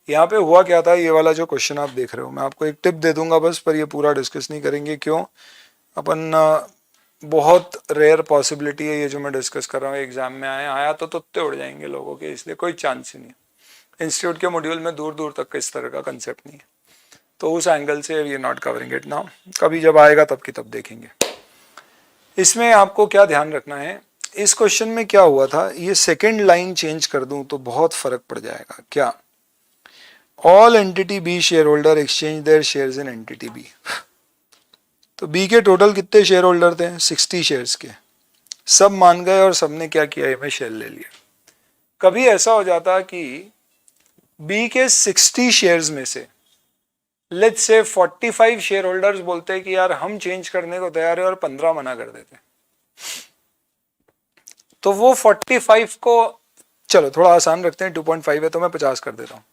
Speaker 1: यहाँ पे हुआ क्या था, ये वाला जो क्वेश्चन आप देख रहे हो, मैं आपको एक टिप दे दूंगा बस, पर ये पूरा डिस्कस नहीं करेंगे. क्यों? अपन बहुत रेयर पॉसिबिलिटी है ये जो मैं डिस्कस कर रहा हूँ एग्जाम में आया तो तुत्ते उड़ जाएंगे लोगों के, इसलिए कोई चांस ही नहीं है. इंस्टीट्यूट के मॉड्यूल में दूर दूर तक इस तरह का कंसेप्ट नहीं है, तो उस एंगल से we not covering it now. कभी जब आएगा तब की तब देखेंगे. इसमें आपको क्या ध्यान रखना है, इस क्वेश्चन में क्या हुआ था, ये सेकेंड लाइन चेंज कर दूं तो बहुत फर्क पड़ जाएगा. क्या? All entity B shareholder exchange their shares in entity B. तो बी के टोटल कितने शेयर होल्डर थे 60 शेयर्स के, सब मान गए और सबने क्या किया इनमें शेयर ले लिया. कभी ऐसा हो जाता कि बी के 60 शेयर्स में से लेट्स से 45 शेयर होल्डर्स बोलते हैं कि यार हम चेंज करने को तैयार है और 15 मना कर देते. तो वो 45 को चलो थोड़ा आसान रखते हैं, 2.5 है तो मैं 50 कर देता हूँ.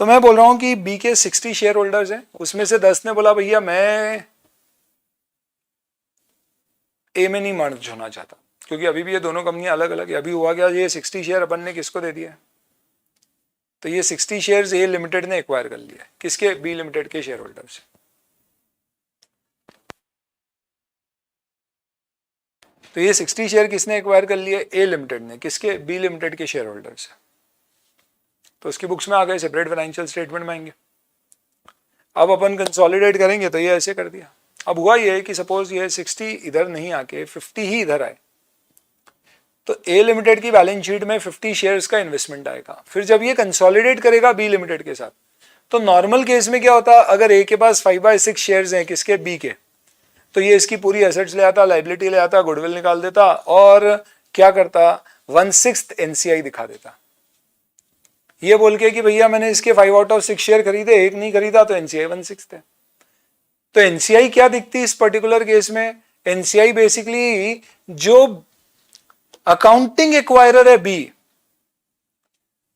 Speaker 1: तो मैं बोल रहा हूं कि बी के 60 शेयर होल्डर्स हैं, उसमें से 10 ने बोला भैया मैं ए में नहीं मर्ज होना चाहता, क्योंकि अभी भी ये दोनों कंपनियां अलग अलग है. अभी हुआ क्या, ये 60 शेयर अपन ने किसको दे दिया, तो ये 60 शेयर्स ए लिमिटेड ने एक्वायर कर लिया, किसके? बी लिमिटेड के शेयर होल्डर से। तो ये 60 शेयर किसने एक्वायर कर लिए? ए लिमिटेड ने, किसके? बी लिमिटेड के शेयर होल्डर से। तो उसकी बुक्स में आ गए, सेपरेट फाइनेंशियल स्टेटमेंट में आएंगे। अब अपन कंसोलिडेट करेंगे तो ये ऐसे कर दिया। अब हुआ ये कि सपोज ये 60 इधर नहीं आके 50 ही इधर आए, तो ए लिमिटेड की बैलेंस शीट में 50 शेयर्स का इन्वेस्टमेंट आएगा। फिर जब ये कंसोलिडेट करेगा बी लिमिटेड के साथ, तो नॉर्मल केस में क्या होता, अगर ए के पास 5/6 शेयर्स हैं, किसके? बी के, तो ये इसकी पूरी एसेट्स ले आता, लाइबिलिटी ले आता, गुडविल निकाल देता और क्या करता? 1/6 एनसीआई दिखा देता, ये बोल के कि भैया मैंने इसके 5/6 शेयर खरीदे, एक नहीं खरीदा तो एनसीआई 1/6 है। तो एनसीआई क्या दिखती इस पर्टिकुलर केस में? एनसीआई बेसिकली जो अकाउंटिंग एक्वायरर है बी,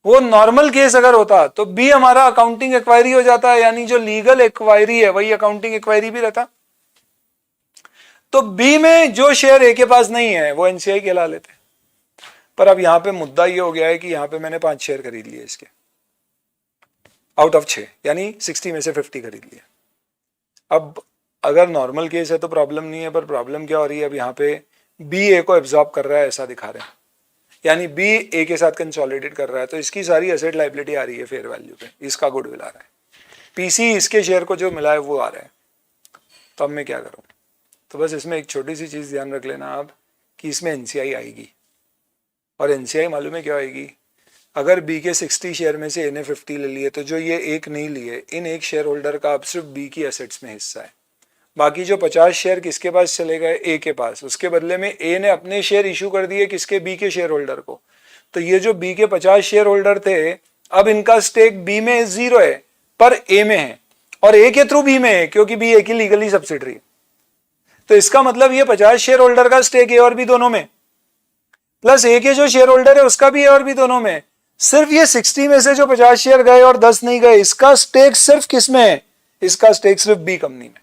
Speaker 1: वो नॉर्मल केस अगर होता तो बी हमारा अकाउंटिंग एक्वायरी हो जाता है, यानी जो लीगल एक्वायरी है वही अकाउंटिंग एक्वायरी भी रहता। तो बी में जो शेयर ए के पास नहीं है वो एनसीआई कहला लेते। पर अब यहां पे मुद्दा ये हो गया है कि यहां पे मैंने 5 शेयर खरीद लिए इसके आउट ऑफ 6, यानी 60 में से 50 खरीद लिए। अब अगर नॉर्मल केस है तो प्रॉब्लम नहीं है, पर प्रॉब्लम क्या हो रही है? अब यहाँ पे बी ए को एब्जॉर्ब कर रहा है, ऐसा दिखा रहे हैं, यानी बी ए के साथ कंसोलिडेट कर रहा है, तो इसकी सारी एसेट लाइबिलिटी आ रही है फेयर वैल्यू पे, इसका गुडविल आ रहा है, पीसी इसके शेयर को जो मिला है वो आ रहा है। तो अब मैं क्या करूं? तो बस इसमें एक छोटी सी चीज ध्यान रख लेना आप कि इसमें एनसीआई आएगी, और एनसीआई मालूम है क्या आएगी? अगर बी के 60 शेयर में से ए ने 50 ले लिए, तो जो ये एक नहीं लिए, इन एक शेयर होल्डर का अब सिर्फ बी की एसेट्स में हिस्सा है। बाकी जो 50 शेयर किसके पास चले गए? ए के पास। उसके बदले में ए ने अपने शेयर इशू कर दिए किसके? बी के शेयर होल्डर को। तो ये जो बी के 50 शेयर होल्डर थे, अब इनका स्टेक बी में 0 है पर ए में है, और ए के थ्रू बी में है क्योंकि बी ए की लीगली सब्सिडरी। तो इसका मतलब ये 50 शेयर होल्डर का स्टेक ए और बी दोनों में, प्लस ए के जो शेयर होल्डर है उसका भी ए और बी दोनों में। सिर्फ ये 60 में से जो 50 शेयर गए और 10 नहीं गए, इसका स्टेक सिर्फ किस में है? इसका स्टेक सिर्फ बी कंपनी में।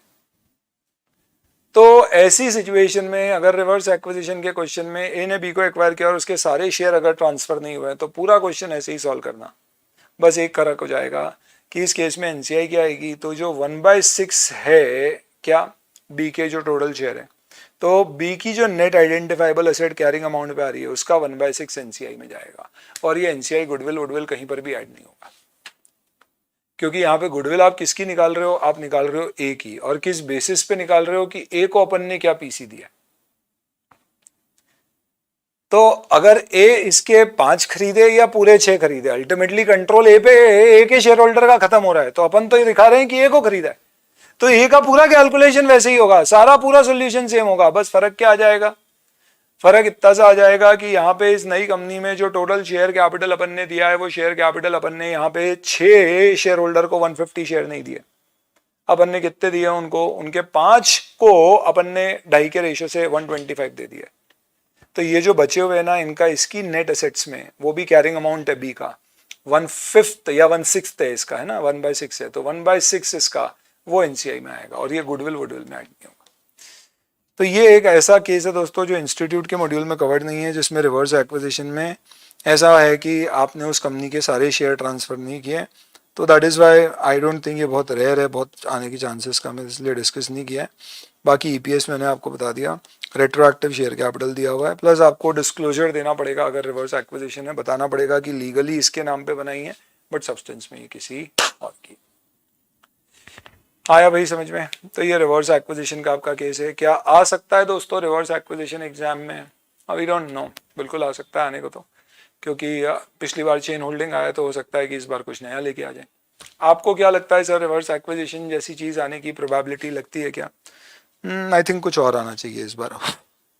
Speaker 1: तो ऐसी सिचुएशन में अगर रिवर्स एक्विजिशन के क्वेश्चन में ए ने बी को एक्वायर किया और उसके सारे शेयर अगर ट्रांसफर नहीं हुए, तो पूरा क्वेश्चन ऐसे ही सॉल्व करना। बस एक फर्क हो जाएगा कि इस केस में एनसीआई क्या आएगी, तो जो 1/6 है क्या बी के जो टोटल शेयर है, तो बी की जो net identifiable asset carrying amount पे आ रही है उसका 1/6 एनसीआई में जाएगा, और ये एनसीआई गुडविल वुडविल कहीं पर भी ऐड नहीं होगा, क्योंकि यहाँ पे गुडविल आप किसकी निकाल रहे हो? आप निकाल रहे हो ए की, और किस बेसिस पे निकाल रहे हो कि ए को अपन ने क्या पीसी दिया। तो अगर ए इसके 5 खरीदे या पूरे 6 खरीदे, अल्टीमेटली कंट्रोल ए पे, ए के शेयर होल्डर का खत्म हो रहा है, तो अपन तो ये दिखा रहे हैं कि ए को खरीदा है, तो ए का पूरा कैलकुलेशन वैसे ही होगा, सारा पूरा सोल्यूशन सेम होगा। बस फर्क क्या आ जाएगा? फर्क इतना सा आ जाएगा कि यहाँ पे इस नई कंपनी में जो टोटल शेयर कैपिटल अपन ने दिया है, वो शेयर कैपिटल अपन ने यहाँ पे 6 शेयर होल्डर को 150 शेयर नहीं दिए, अपन ने कितने दिए उनको? उनके 5 को अपन ने 2.5 के रेशियो से 125 दे दिए। तो ये जो बचे हुए ना, इनका इसकी नेट एसेट्स में, वो भी कैरिंग अमाउंट है बी का 1/5 या 1/6 है इसका, है ना, 1/6 है, तो 1/6 इसका वो एनसीआई में आएगा, और ये गुडविल वुडविल में ऐड नहीं होगा। तो ये एक ऐसा केस है दोस्तों जो इंस्टीट्यूट के मॉड्यूल में कवर्ड नहीं है, जिसमें रिवर्स एक्विजिशन में ऐसा है कि आपने उस कंपनी के सारे शेयर ट्रांसफर नहीं किए। तो that is why I don't think ये बहुत रेयर है, बहुत आने की चांसेस कम है, इसलिए डिस्कस नहीं किया है। बाकी ईपीएस मैंने आपको बता दिया, रेट्रोएक्टिव शेयर कैपिटल दिया हुआ है, प्लस आपको डिस्क्लोजर देना पड़ेगा अगर रिवर्स एक्विजिशन है, बताना पड़ेगा कि लीगली इसके नाम पे बनाई है बट सब्सटेंस में ये किसी और की। आया भाई समझ में? तो ये रिवर्स एक्विजिशन का आपका केस है। क्या आ सकता है दोस्तों रिवर्स एक्विजिशन एग्जाम में? वी डोंट नो, बिल्कुल आ सकता है आने को, तो क्योंकि पिछली बार चेन होल्डिंग आया, तो हो सकता है कि इस बार कुछ नया लेके आ जाए। आपको क्या लगता है सर, रिवर्स एक्विजिशन जैसी चीज आने की प्रोबेबिलिटी लगती है क्या? आई थिंक कुछ और आना चाहिए इस बार,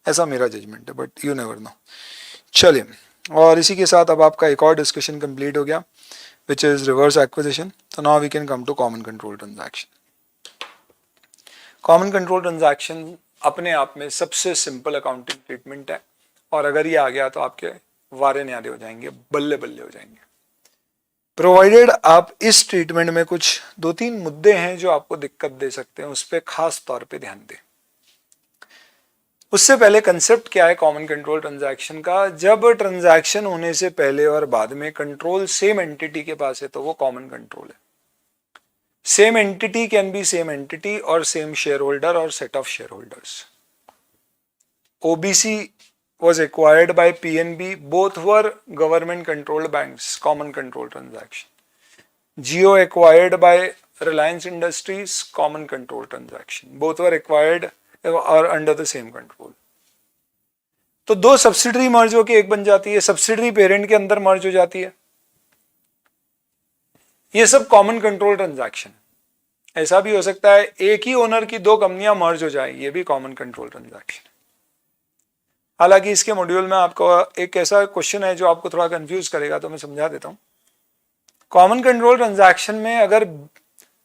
Speaker 1: ऐसा मेरा जजमेंट है, बट यू नेवर नो। चलिए, और इसी के साथ अब आपका एक और डिस्कशन कंप्लीट हो गया, विच इज रिवर्स एक्विजिशन। तो now we can come to common control transaction. Common control transaction अपने आप में सबसे सिंपल अकाउंटिंग ट्रीटमेंट है, और अगर ये आ गया तो आपके वारे न्यारे हो जाएंगे, बल्ले बल्ले हो जाएंगे, प्रोवाइडेड आप इस ट्रीटमेंट में कुछ 2-3 मुद्दे हैं जो आपको दिक्कत दे सकते हैं, उस पर खास तौर पे ध्यान दें। उससे पहले कंसेप्ट क्या है कॉमन कंट्रोल ट्रांजैक्शन का? जब ट्रांजैक्शन होने से पहले और बाद में कंट्रोल सेम एंटिटी के पास है तो वो कॉमन कंट्रोल है। Same entity can be same entity और सेम शेयर होल्डर और set of share holders. OBC was acquired by PNB, both were government controlled banks, common control transaction. Jio acquired by Reliance Industries, common control transaction. Both were acquired or under the same control. तो दो subsidiary मर्ज होकर एक बन जाती है, subsidiary parent के अंदर मर्ज हो जाती है। ये सब कॉमन कंट्रोल ट्रांजैक्शन। ऐसा भी हो सकता है एक ही ओनर की दो कंपनियां मर्ज हो जाए, ये भी कॉमन कंट्रोल ट्रांजैक्शन। हालांकि इसके मॉड्यूल में आपको एक ऐसा क्वेश्चन है जो आपको थोड़ा कंफ्यूज करेगा, तो मैं समझा देता हूं। कॉमन कंट्रोल ट्रांजैक्शन में अगर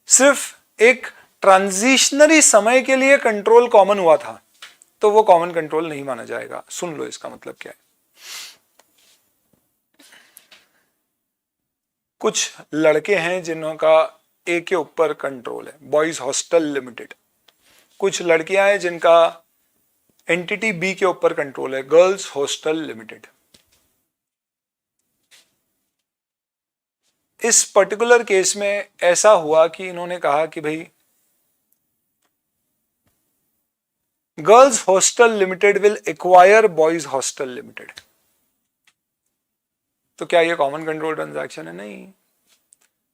Speaker 1: सिर्फ एक ट्रांजिशनरी समय के लिए कंट्रोल कॉमन हुआ था तो वो कॉमन कंट्रोल नहीं माना जाएगा। सुन लो इसका मतलब क्या है। कुछ लड़के हैं जिनका ए के ऊपर कंट्रोल है, बॉयज हॉस्टल लिमिटेड। कुछ लड़कियां हैं जिनका एंटिटी बी के ऊपर कंट्रोल है, गर्ल्स हॉस्टल लिमिटेड। इस पर्टिकुलर केस में ऐसा हुआ कि इन्होंने कहा कि भाई girls hostel limited will acquire boys hostel limited. तो क्या ये कॉमन कंट्रोल ट्रांजैक्शन है? नहीं।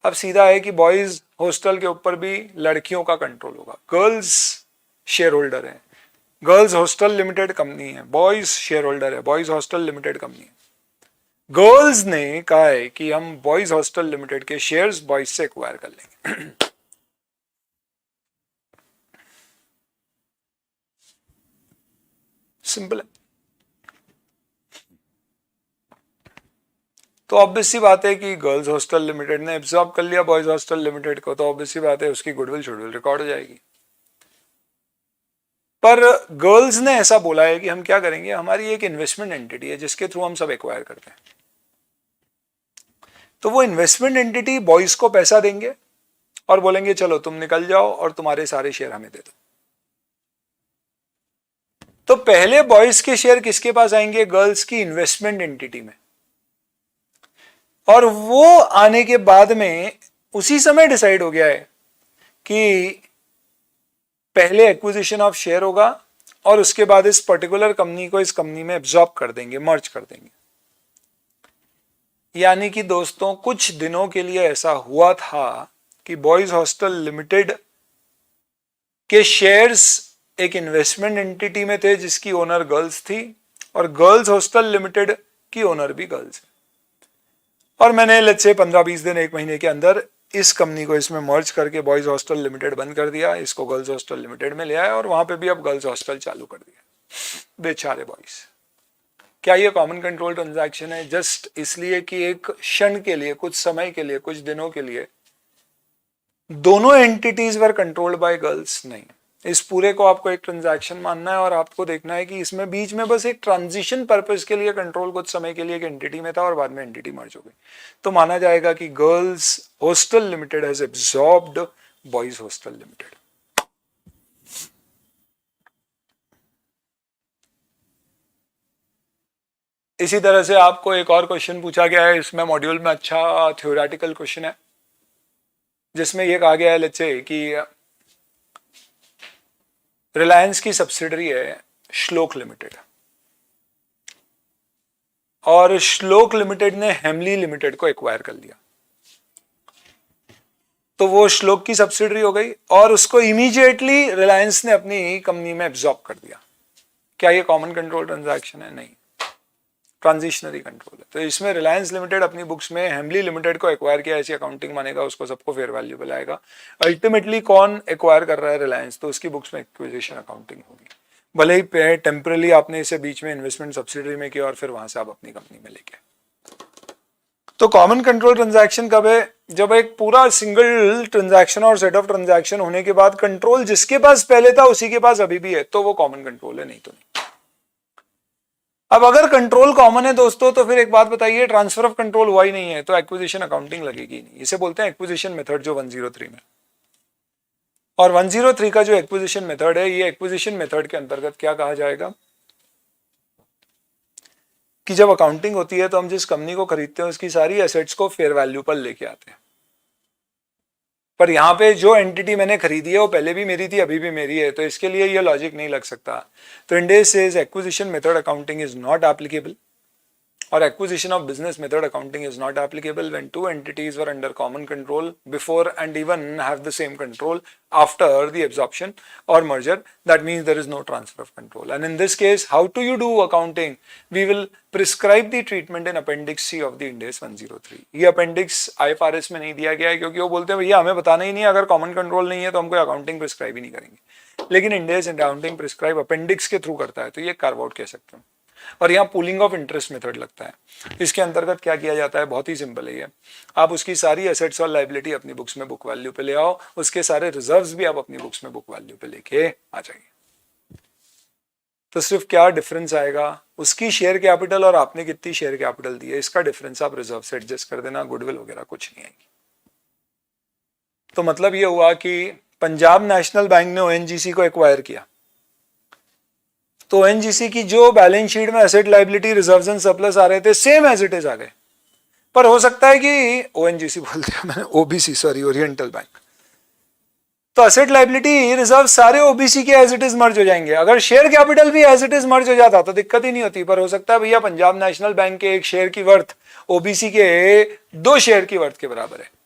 Speaker 1: अब सीधा है कि बॉयज हॉस्टल के ऊपर भी लड़कियों का कंट्रोल होगा। गर्ल्स शेयर होल्डर है, गर्ल्स हॉस्टल लिमिटेड कंपनी है, बॉयज शेयर होल्डर है, बॉयज हॉस्टल लिमिटेड कंपनी है। गर्ल्स ने कहा है कि हम बॉयज हॉस्टल लिमिटेड के शेयर्स बॉयज से एक्वायर कर लेंगे। सिंपल है। तो ऑब्वियस सी बात है कि गर्ल्स हॉस्टल लिमिटेड ने एब्जॉर्ब कर लिया बॉयज हॉस्टल लिमिटेड को, तो ऑब्वियस सी बात है उसकी गुडविल शुडविल रिकॉर्ड हो जाएगी। पर गर्ल्स ने ऐसा बोला है कि हम क्या करेंगे, हमारी एक इन्वेस्टमेंट एंटिटी है जिसके थ्रू हम सब एक्वायर करते हैं। तो वो इन्वेस्टमेंट एंटिटी बॉयज को पैसा देंगे और बोलेंगे चलो तुम निकल जाओ और तुम्हारे सारे शेयर हमें दे दो। तो पहले बॉयज के शेयर किसके पास आएंगे? गर्ल्स की इन्वेस्टमेंट एंटिटी में। और वो आने के बाद में उसी समय डिसाइड हो गया है कि पहले एक्विजिशन ऑफ शेयर होगा और उसके बाद इस पर्टिकुलर कंपनी को इस कंपनी में एब्जॉर्ब कर देंगे, मर्ज कर देंगे। यानी कि दोस्तों कुछ दिनों के लिए ऐसा हुआ था कि बॉयज हॉस्टल लिमिटेड के शेयर्स एक इन्वेस्टमेंट एंटिटी में थे जिसकी ओनर गर्ल्स थी और गर्ल्स हॉस्टल लिमिटेड की ओनर भी गर्ल्स। और मैंने लेट्स से 15-20 दिन, एक महीने के अंदर इस कंपनी को इसमें मर्ज करके बॉयज हॉस्टल लिमिटेड बंद कर दिया, इसको गर्ल्स हॉस्टल लिमिटेड में ले आया और वहां पे भी अब गर्ल्स हॉस्टल चालू कर दिया। बेचारे बॉयज। क्या ये कॉमन कंट्रोल ट्रांजैक्शन है? जस्ट इसलिए कि एक क्षण के लिए, कुछ समय के लिए, कुछ दिनों के लिए दोनों entities were controlled by girls? नहीं। इस पूरे को आपको एक ट्रांजैक्शन मानना है और आपको देखना है कि इसमें बीच में बस एक ट्रांजिशन पर्पस के लिए कंट्रोल कुछ समय के लिए एक एंटिटी में था और बाद में एंटिटी मर्ज हो गई, तो माना जाएगा कि girls hostel limited has absorbed boys hostel limited. इसी तरह से आपको एक और क्वेश्चन पूछा गया है इसमें मॉड्यूल में, अच्छा थ्योरेटिकल क्वेश्चन है, जिसमें यह कहा गया है लेट्स से कि रिलायंस की सब्सिडरी है श्लोक लिमिटेड और श्लोक लिमिटेड ने हेमली लिमिटेड को एक्वायर कर लिया। तो वो श्लोक की सब्सिडरी हो गई और उसको इमीडिएटली रिलायंस ने अपनी कंपनी में एब्जॉर्ब कर दिया। क्या ये कॉमन कंट्रोल ट्रांजैक्शन है? नहीं, ट्रांजिशनरी कंट्रोल है। तो इसमें रिलायंस लिमिटेड अपनी बुक्स में हेमली लिमिटेड को एक्वायर किया, ऐसी अकाउंटिंग मानेगा, उसको सबको फेयर वैल्यूएबल आएगा। अल्टीमेटली कौन एक्वायर कर रहा है? रिलायंस, तो उसकी बुक्स में एक्विजिशन अकाउंटिंग होगी। भले ही टेम्परली आपने इसे बीच में इन्वेस्टमेंट सब्सिडरी में किया और फिर वहां से आप अपनी कंपनी में लेके। तो कॉमन कंट्रोल ट्रांजैक्शन कब है? जब एक पूरा सिंगल ट्रांजैक्शन और सेट ऑफ ट्रांजैक्शन होने के बाद कंट्रोल जिसके पास पहले था उसी के पास अभी भी है, तो वो कॉमन कंट्रोल है, नहीं तो नहीं। अब अगर कंट्रोल कॉमन है दोस्तों, तो फिर एक बात बताइए, ट्रांसफर ऑफ कंट्रोल हुआ ही नहीं है तो एक्विजिशन अकाउंटिंग लगेगी नहीं। इसे बोलते हैं एक्विजिशन मेथड, जो 103 में। और 103 का जो एक्विजिशन मेथड है, ये एक्विजिशन मेथड के अंतर्गत क्या कहा जाएगा कि जब अकाउंटिंग होती है तो हम जिस कंपनी को खरीदते हैं उसकी सारी एसेट्स को फेयर वैल्यू पर लेके आते हैं। पर यहां पे जो एंटिटी मैंने खरीदी है वो पहले भी मेरी थी, अभी भी मेरी है, तो इसके लिए ये लॉजिक नहीं लग सकता। तो end S says acquisition method accounting is not applicable, or acquisition of business method accounting is not applicable when two entities were under common control before and even have the same control after the absorption or merger. That means there is no transfer of control. And in this case, how do you do accounting? We will prescribe the treatment in appendix C of the Ind AS 103. ये appendix IFRS में नहीं दिया गया है क्योंकि वो बोलते हैं भैया हमें बताना ही नहीं, अगर common control नहीं है तो हम कोई accounting prescribe ही नहीं करेंगे। लेकिन Ind AS accounting prescribe appendix के थ्रू करता है, तो ये carve out कह सकते हैं। और यहाँ पूलिंग ऑफ इंटरेस्ट मेथड लगता है। इसके अंतर्गत क्या किया जाता है, बहुत ही सिंपल है ये, आप उसकी सारी एसेट्स और लायबिलिटी अपनी बुक्स में बुक वैल्यू पे ले आओ, उसके सारे रिजर्व्स भी आप अपनी बुक्स में बुक वैल्यू पे लेके आ जाइए। तो सिर्फ क्या डिफरेंस आएगा, उसकी शेयर कैपिटल और आपने कितनी शेयर कैपिटल दी है, इसका डिफरेंस आप रिजर्व से एडजस्ट कर देना, गुडविल वगैरह कुछ नहीं आएगी। तो मतलब ये हुआ कि पंजाब नेशनल बैंक ने ओएनजीसी को एक्वायर किया, तो ओएनजीसी की जो बैलेंस शीट में asset liability reserves and surplus आ रहे थे सेम एज इट इज आ गए। पर हो सकता है कि ओएनजीसी बोल दिया मैंने, ओबीसी सॉरी, ओरिएंटल बैंक, तो एसेट लायबिलिटी रिजर्व सारे ओबीसी के एज इट इज मर्ज हो जाएंगे। अगर शेयर कैपिटल भी एज इट इज मर्ज हो जाता तो दिक्कत ही नहीं होती। पर हो सकता है भैया पंजाब नेशनल बैंक के एक शेयर की वर्थ ओबीसी के 2 शेयर की वर्थ के बराबर है,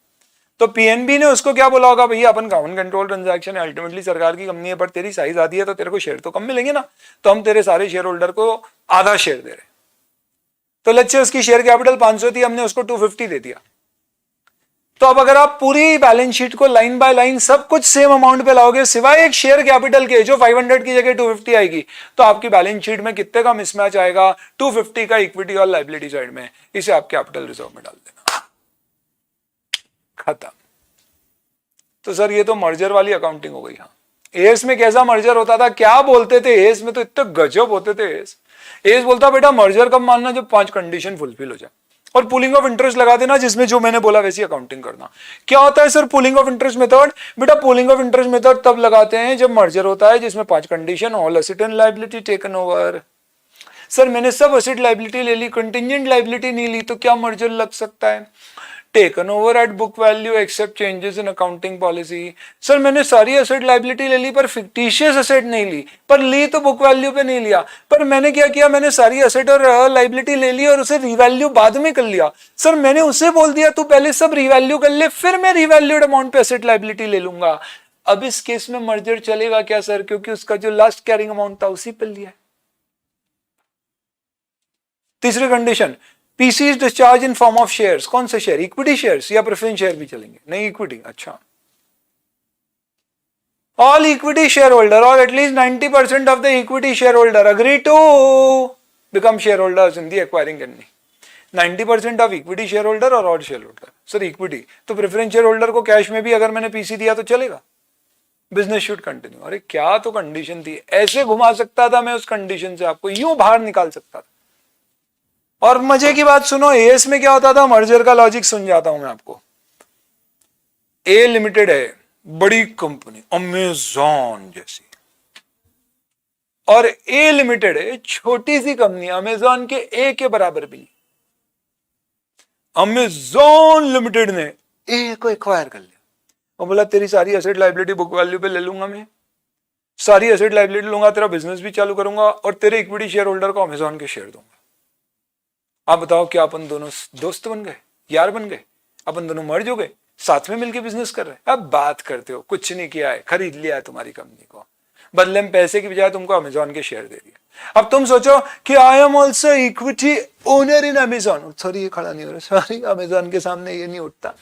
Speaker 1: तो पीएनबी ने उसको क्या बोला होगा, भैया अपन कॉमन कंट्रोल ट्रांजैक्शन है, अल्टीमेटली सरकार की कंपनी है, पर तेरी साइज आती है तो तेरे को शेयर तो कम मिलेंगे ना, तो हम तेरे सारे शेयर होल्डर को आधा शेयर दे रहे। तो लेट्स से उसकी शेयर कैपिटल 500 थी, हमने उसको 250 दे दिया। तो अब अगर आप पूरी बैलेंस शीट को लाइन बाय लाइन सब कुछ सेम अमाउंट पे लाओगे सिवाय एक शेयर कैपिटल के जो 500 की जगह 250 आएगी, तो आपकी बैलेंस शीट में कितने का मिसमैच आएगा, 250 का इक्विटी और लायबिलिटी साइड में, इसे आप कैपिटल रिजर्व में डाल देना, खत्म। तो सर ये तो मर्जर वाली अकाउंटिंग हो गई। हाँ, एएस में कैसा मर्जर होता था, क्या बोलते थे एएस में, तो इतने गजब होते थे। एएस बोलता बेटा मर्जर कब मानना, जब 5 कंडीशन फुलफिल हो जाए, और पुलिंग ऑफ इंटरेस्ट लगा देना जिसमें जो मैंने बोला वैसी अकाउंटिंग करना। क्या होता है sir pulling of interest method, बेटा पुलिंग ऑफ इंटरेस्ट मेथड तब लगाते हैं जब मर्जर होता है जिसमें 5 condition, all asset and liability taken over. Sir मैंने सब एसेट लायबिलिटी ले ली, कंटिजेंट लायबिलिटी नहीं ली, तो क्या मर्जर लग सकता है, taken over at book value except changes in accounting policy. Sir मैंने सारी एसेट लायबिलिटी ले ली पर फिक्टिशियस एसेट नहीं ली, पर ली तो बुक वैल्यू पे नहीं लिया। पर मैंने क्या किया, मैंने सारी एसेट और लायबिलिटी ले ली और उसे रिवैल्यू बाद में कर लिया। सर मैंने उसे बोल दिया तू पहले सब रिवैल्यू कर ले, फिर मैं रिवैल्यूड अमाउंट पे एसेट लायबिलिटी ले लूंगा। अब इस केस में मर्जर चलेगा क्या सर, क्योंकि उसका जो लास्ट कैरिंग अमाउंट था उसी पर लिया है। तीसरी condition, PC is discharge in form of shares. कौन से शेयर, इक्विटी शेयर्स या प्रेफरेंस शेयर भी चलेंगे, नहीं इक्विटी। अच्छा, ऑल इक्विटी शेयर होल्डर और at least 90% of the equity share holder agree to become share holders in the acquiring company. 90% of equity share holder और all share holder. Sir equity तो preference share holder को cash में भी अगर मैंने PC दिया तो चलेगा, बिजनेस शुड कंटिन्यू। अरे क्या तो कंडीशन थी, ऐसे घुमा सकता था मैं उस कंडीशन से, आपको यूं बाहर निकाल सकता था। और मजे की बात सुनो, एएस में क्या होता था, मर्जर का लॉजिक सुन जाता हूं मैं आपको। ए लिमिटेड है बड़ी कंपनी अमेजॉन जैसी, और ए लिमिटेड है छोटी सी कंपनी अमेजॉन के ए के बराबर भी। अमेजॉन लिमिटेड ने ए को एक्वायर कर लिया और बोला तेरी सारी एसेट लायबिलिटी बुक वैल्यू पे ले लूंगा, मैं सारी एसेट लायबिलिटी लूंगा, तेरा बिजनेस भी चालू करूंगा और तेरे इक्विटी शेयर होल्डर को अमेजॉन के शेयर दूंगा। आप बताओ क्या अपन दोनों दोस्त बन गए, यार बन गए, अपन दोनों मर्ज हो गए, साथ में मिलकर बिजनेस कर रहे हैं। अब बात करते हो, कुछ नहीं किया है, खरीद लिया है तुम्हारी कंपनी को, बदले में पैसे की बजाय तुमको अमेजॉन के शेयर दे दिए। अब तुम सोचो कि I am also equity owner in Amazon. Sorry ये खड़ा नहीं हो रहा, सॉरी अमेजॉन के सामने ये नहीं उठता।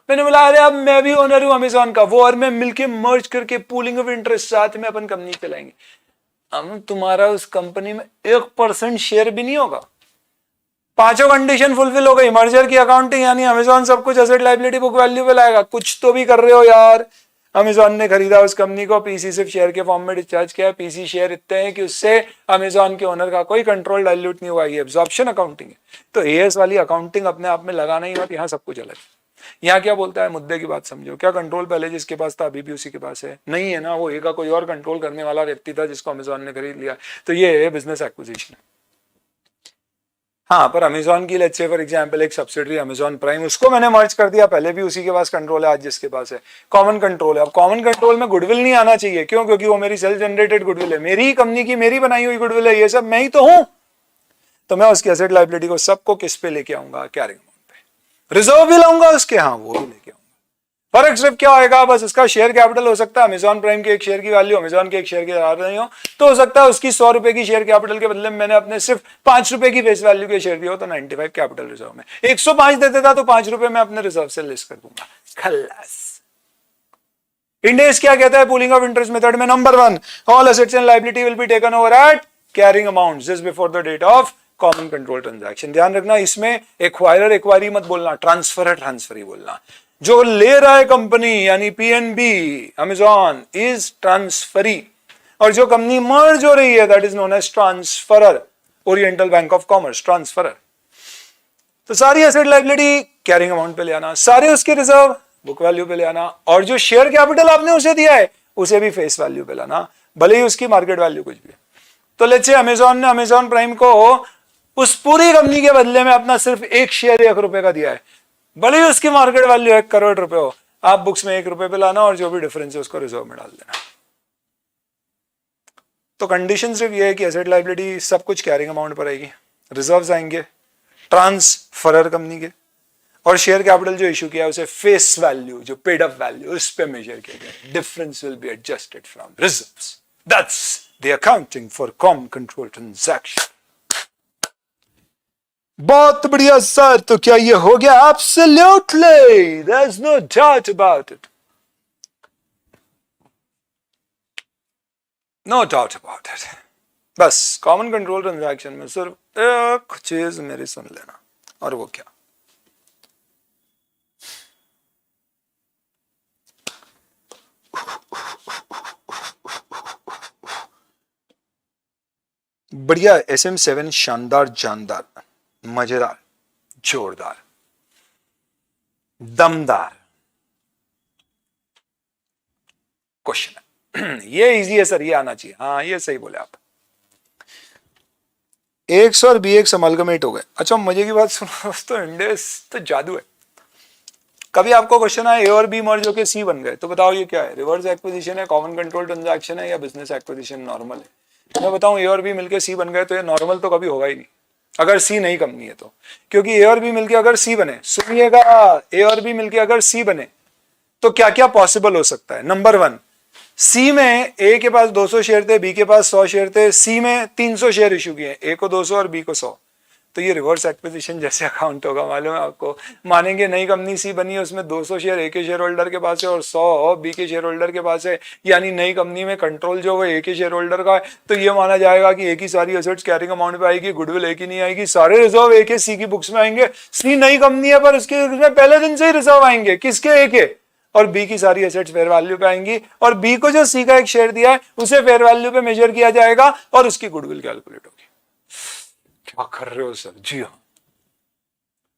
Speaker 1: मैंने बोला अरे अब मैं भी ओनर हूं अमेजॉन का, वो और मैं मिलके मर्ज करके पूलिंग ऑफ इंटरेस्ट साथ में अपन कंपनी चलाएंगे। अब तुम्हारा उस कंपनी में 1% शेयर भी नहीं होगा। पांचों कंडीशन फुलफिल हो गई, मर्जर की अकाउंटिंग यानी अमेजॉन सब कुछ एसेट लायबिलिटी बुक वैल्यू पे लाएगा। कुछ तो भी कर रहे हो यार। अमेजॉन ने खरीदा उस कंपनी को, पीसी सिर्फ शेयर के फॉर्म में डिस्चार्ज किया। पीसी शेयर इतने हैं कि उससे अमेजॉन के ओनर का कोई कंट्रोल डाइल्यूट नहीं हुआ। ये एब्जॉर्प्शन अकाउंटिंग है। तो एएस वाली अकाउंटिंग अपने आप में लगाना ही और यहाँ सब कुछ अलग। यहाँ क्या बोलता है, मुद्दे की बात समझो, क्या कंट्रोल पहले जिसके पास था अभी भी उसी के पास है? नहीं है ना, वो ए का कोई और कंट्रोल करने वाला व्यक्ति था जिसको अमेजॉन ने खरीद लिया। तो ये है बिजनेस एक्विजिशन। हाँ, पर अमेजॉन की लेट्स से फॉर एग्जांपल एक सब्सिडरी अमेजॉन प्राइम, उसको मैंने मर्ज कर दिया, पहले भी उसी के पास कंट्रोल है, आज जिसके पास है कॉमन कंट्रोल है। अब कॉमन कंट्रोल में गुडविल नहीं आना चाहिए, क्यों? क्योंकि वो मेरी सेल्फ जनरेटेड गुडविल है, मेरी ही कंपनी की मेरी बनाई हुई गुडविल है, ये सब मैं ही तो हूं। तो मैं उसकी एसेट लायबिलिटी को सबको किस पे लेके आऊंगा? कैरिंग अमाउंट पे। रिजर्व भी लाऊंगा उसके, हाँ वो भी लेके आऊंगा। फर्क सिर्फ क्या होगा, बस उसका शेयर कैपिटल हो सकता है अमेजॉन प्राइम के एक शेयर की वैल्यू अमेजॉन के एक शेयर के बराबर नहीं हो, तो हो सकता है उसकी 100 रुपए की शेयर कैपिटल के बदले में मैंने अपने सिर्फ 5 रुपए की फेस वैल्यू के शेयर दिया हो, तो 95 कैपिटल रिजर्व में 105 देते था, तो 5 रुपए मैं अपने रिजर्व से लेस कर दूंगा, खल्लास। इंडेस क्या कहता है पूलिंग ऑफ इंटरेस्ट मेथड में? Number 1, all assets and liability will be taken over at carrying amount just before the date of common control transaction. ध्यान रखना, इसमें एक्वायरर एक्वायरी मत बोलना, ट्रांसफर ट्रांसफरी बोलना। जो ले रहा है कंपनी यानी पीएनबी अमेजॉन इज ट्रांसफरी, और जो कंपनी मर्ज हो रही है that is known as transferor, Oriental Bank of Commerce transferor. तो सारी एसेट लायबिलिटी कैरिंग अमाउंट पे ले आना, सारे उसके रिजर्व बुक वैल्यू पे ले आना, और जो शेयर कैपिटल आपने उसे दिया है उसे भी फेस वैल्यू पे लाना, भले ही उसकी मार्केट वैल्यू कुछ भी है। तो लेट्स से अमेजॉन ने अमेजॉन प्राइम को उस पूरी कंपनी के बदले में अपना सिर्फ एक शेयर 1 रुपए का दिया है, भले ही उसकी मार्केट वैल्यू 1 करोड़ रुपए हो, आप बुक्स में 1 रुपए पे लाना और जो भी डिफरेंस है उसको रिजर्व में डाल देना। तो कंडीशन सिर्फ ये है कि एसेट लायबिलिटी सब कुछ कैरिंग अमाउंट पर आएगी, रिजर्व्स आएंगे ट्रांसफरर कंपनी के, और शेयर कैपिटल जो इशू किया है उसे फेस वैल्यू जो पेड अप वैल्यू उस पे मेजर किया गया, difference will be adjusted from reserves. That's the accounting for common control transaction. बहुत बढ़िया सर, तो क्या ये हो गया? Absolutely, there is no doubt about it, no doubt about it. बस कॉमन कंट्रोल ट्रांजैक्शन में सिर्फ एक चीज मेरी सुन लेना, और वो क्या? बढ़िया SM7 शानदार, जानदार, मजेदार, जोरदार, दमदार क्वेश्चन है। ये इजी है सर, ये आना चाहिए। हाँ ये सही बोले आप। एक्स और बी एक्स अमलगमेट हो गए। अच्छा मजे की बात सुनो दोस्तों, इंडेस तो जादू है। कभी आपको क्वेश्चन आया ए और बी मर्ज होकर सी बन गए, तो बताओ ये क्या है? रिवर्स एक्विजिशन है, कॉमन कंट्रोल ट्रांजैक्शन है, या बिजनेस एक्विजिशन नॉर्मल है? मैं बताऊं ए और बी मिलकर सी बन गए तो ये नॉर्मल तो कभी होगा ही नहीं, अगर सी नहीं कंपनी है तो। क्योंकि ए और बी मिलकर अगर सी बने, सुनिएगा, ए और बी मिलकर अगर सी बने तो क्या क्या पॉसिबल हो सकता है? नंबर 1, सी में ए के पास 200 शेयर थे, बी के पास 100 शेयर थे, सी में 300 शेयर इशू किए, ए को 200 और बी को 100, तो ये रिवर्स एक्विजिशन जैसे अकाउंट होगा, मालूम है आपको। मानेंगे नई कंपनी सी बनी है, उसमें 200 शेयर ए के शेयर होल्डर के पास है और 100 बी के शेयर होल्डर के पास है, यानी नई कंपनी में कंट्रोल जो वो ए के शेयर होल्डर का है, तो ये माना जाएगा कि ए की सारी एसेट्स कैरिंग अमाउंट पे आएगी, गुडविल ए की नहीं आएगी, सारे रिजर्व ए के सी की बुक्स में आएंगे। सी नई कंपनी है पर उसके पहले दिन से ही रिजर्व आएंगे, किसके? ए के, और बी की सारी एसेट्स फेयर वैल्यू पे आएंगी, और बी को जो सी का एक शेयर दिया है उसे फेयर वैल्यू पे मेजर किया जाएगा और उसकी गुडविल कैलकुलेट होगी। क्या कर रहे हो सर? जी हाँ,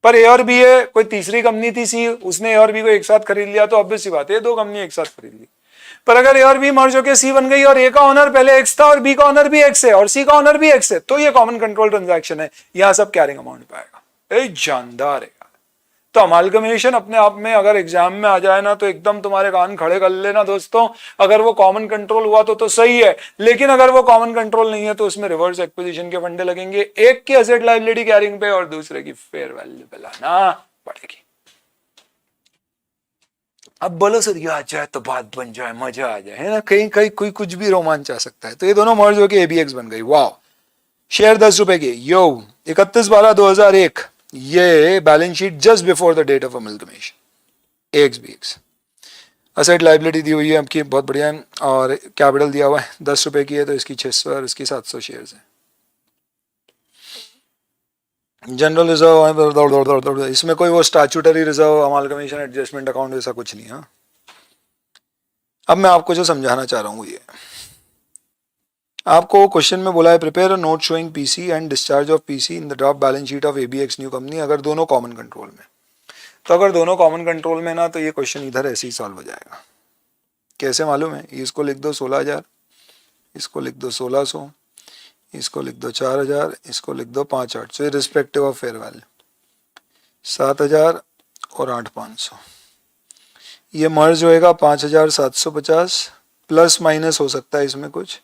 Speaker 1: पर ए और बी है, कोई तीसरी कंपनी थी सी, उसने ए और बी को एक साथ खरीद लिया, तो ऑब्वियस सी बात है दो कंपनी एक साथ खरीद ली। पर अगर ए और बी मर्ज होकर सी बन गई और ए का ऑनर पहले एक्स था और बी का ऑनर भी एक्स है और सी का ऑनर भी एक्स है, तो ये कॉमन कंट्रोल ट्रांजैक्शन है, यहां सब कैरिंग अमाउंट पे आएगा। जानदार है यार। तो अमालगमेशन अपने आप में अगर एग्जाम में आ जाए ना तो एकदम तुम्हारे कान खड़े कर लेना दोस्तों। अगर वो कॉमन कंट्रोल हुआ तो सही है, लेकिन अगर वो कॉमन कंट्रोल नहीं है तो उसमें रिवर्स एक्विजिशन के फंडे लगेंगे, एक की एसेट लायबिलिटी कैरिंग पे और दूसरे की फेयर वैल्यू पे लाना पड़ेगी। अब बोलो सर ये आ जाए तो बात बन जाए, मजा आ जाए, है ना? कहीं कहीं कोई कुछ भी रोमांच आ सकता है। तो ये दोनों मर्ज होकर एबीएक्स बन गई। वाह, शेयर 10 रुपए की, यो 31/12/2001, ये balance sheet just before the date of amalgamation, X B X. Asset liability दी हुई है आपकी, बहुत बढ़िया है, और कैपिटल दिया हुआ है 10 रुपए की है, तो इसकी 600 और इसकी 700 शेयर्स है। जनरल रिजर्व, इसमें कोई वो statutory reserve, amalgamation, adjustment account ऐसा कुछ नहीं है। अब मैं आपको जो समझाना चाह रहा हूँ ये, आपको क्वेश्चन में बोला है prepare a note showing PC and discharge of PC in the draft balance sheet of ABX new company, अगर दोनों कॉमन कंट्रोल में। तो अगर दोनों कॉमन कंट्रोल में ना, तो ये क्वेश्चन इधर ऐसे ही सॉल्व हो जाएगा। कैसे मालूम है? इसको लिख दो 16,000, इसको लिख दो 1600, इसको लिख दो 4,000, इसको लिख दो 5,800, रिस्पेक्टिव ऑफ फेयर वैल्यू 7,000 और 8,500। ये मर्ज होएगा 5,750, प्लस माइनस हो सकता है इसमें कुछ।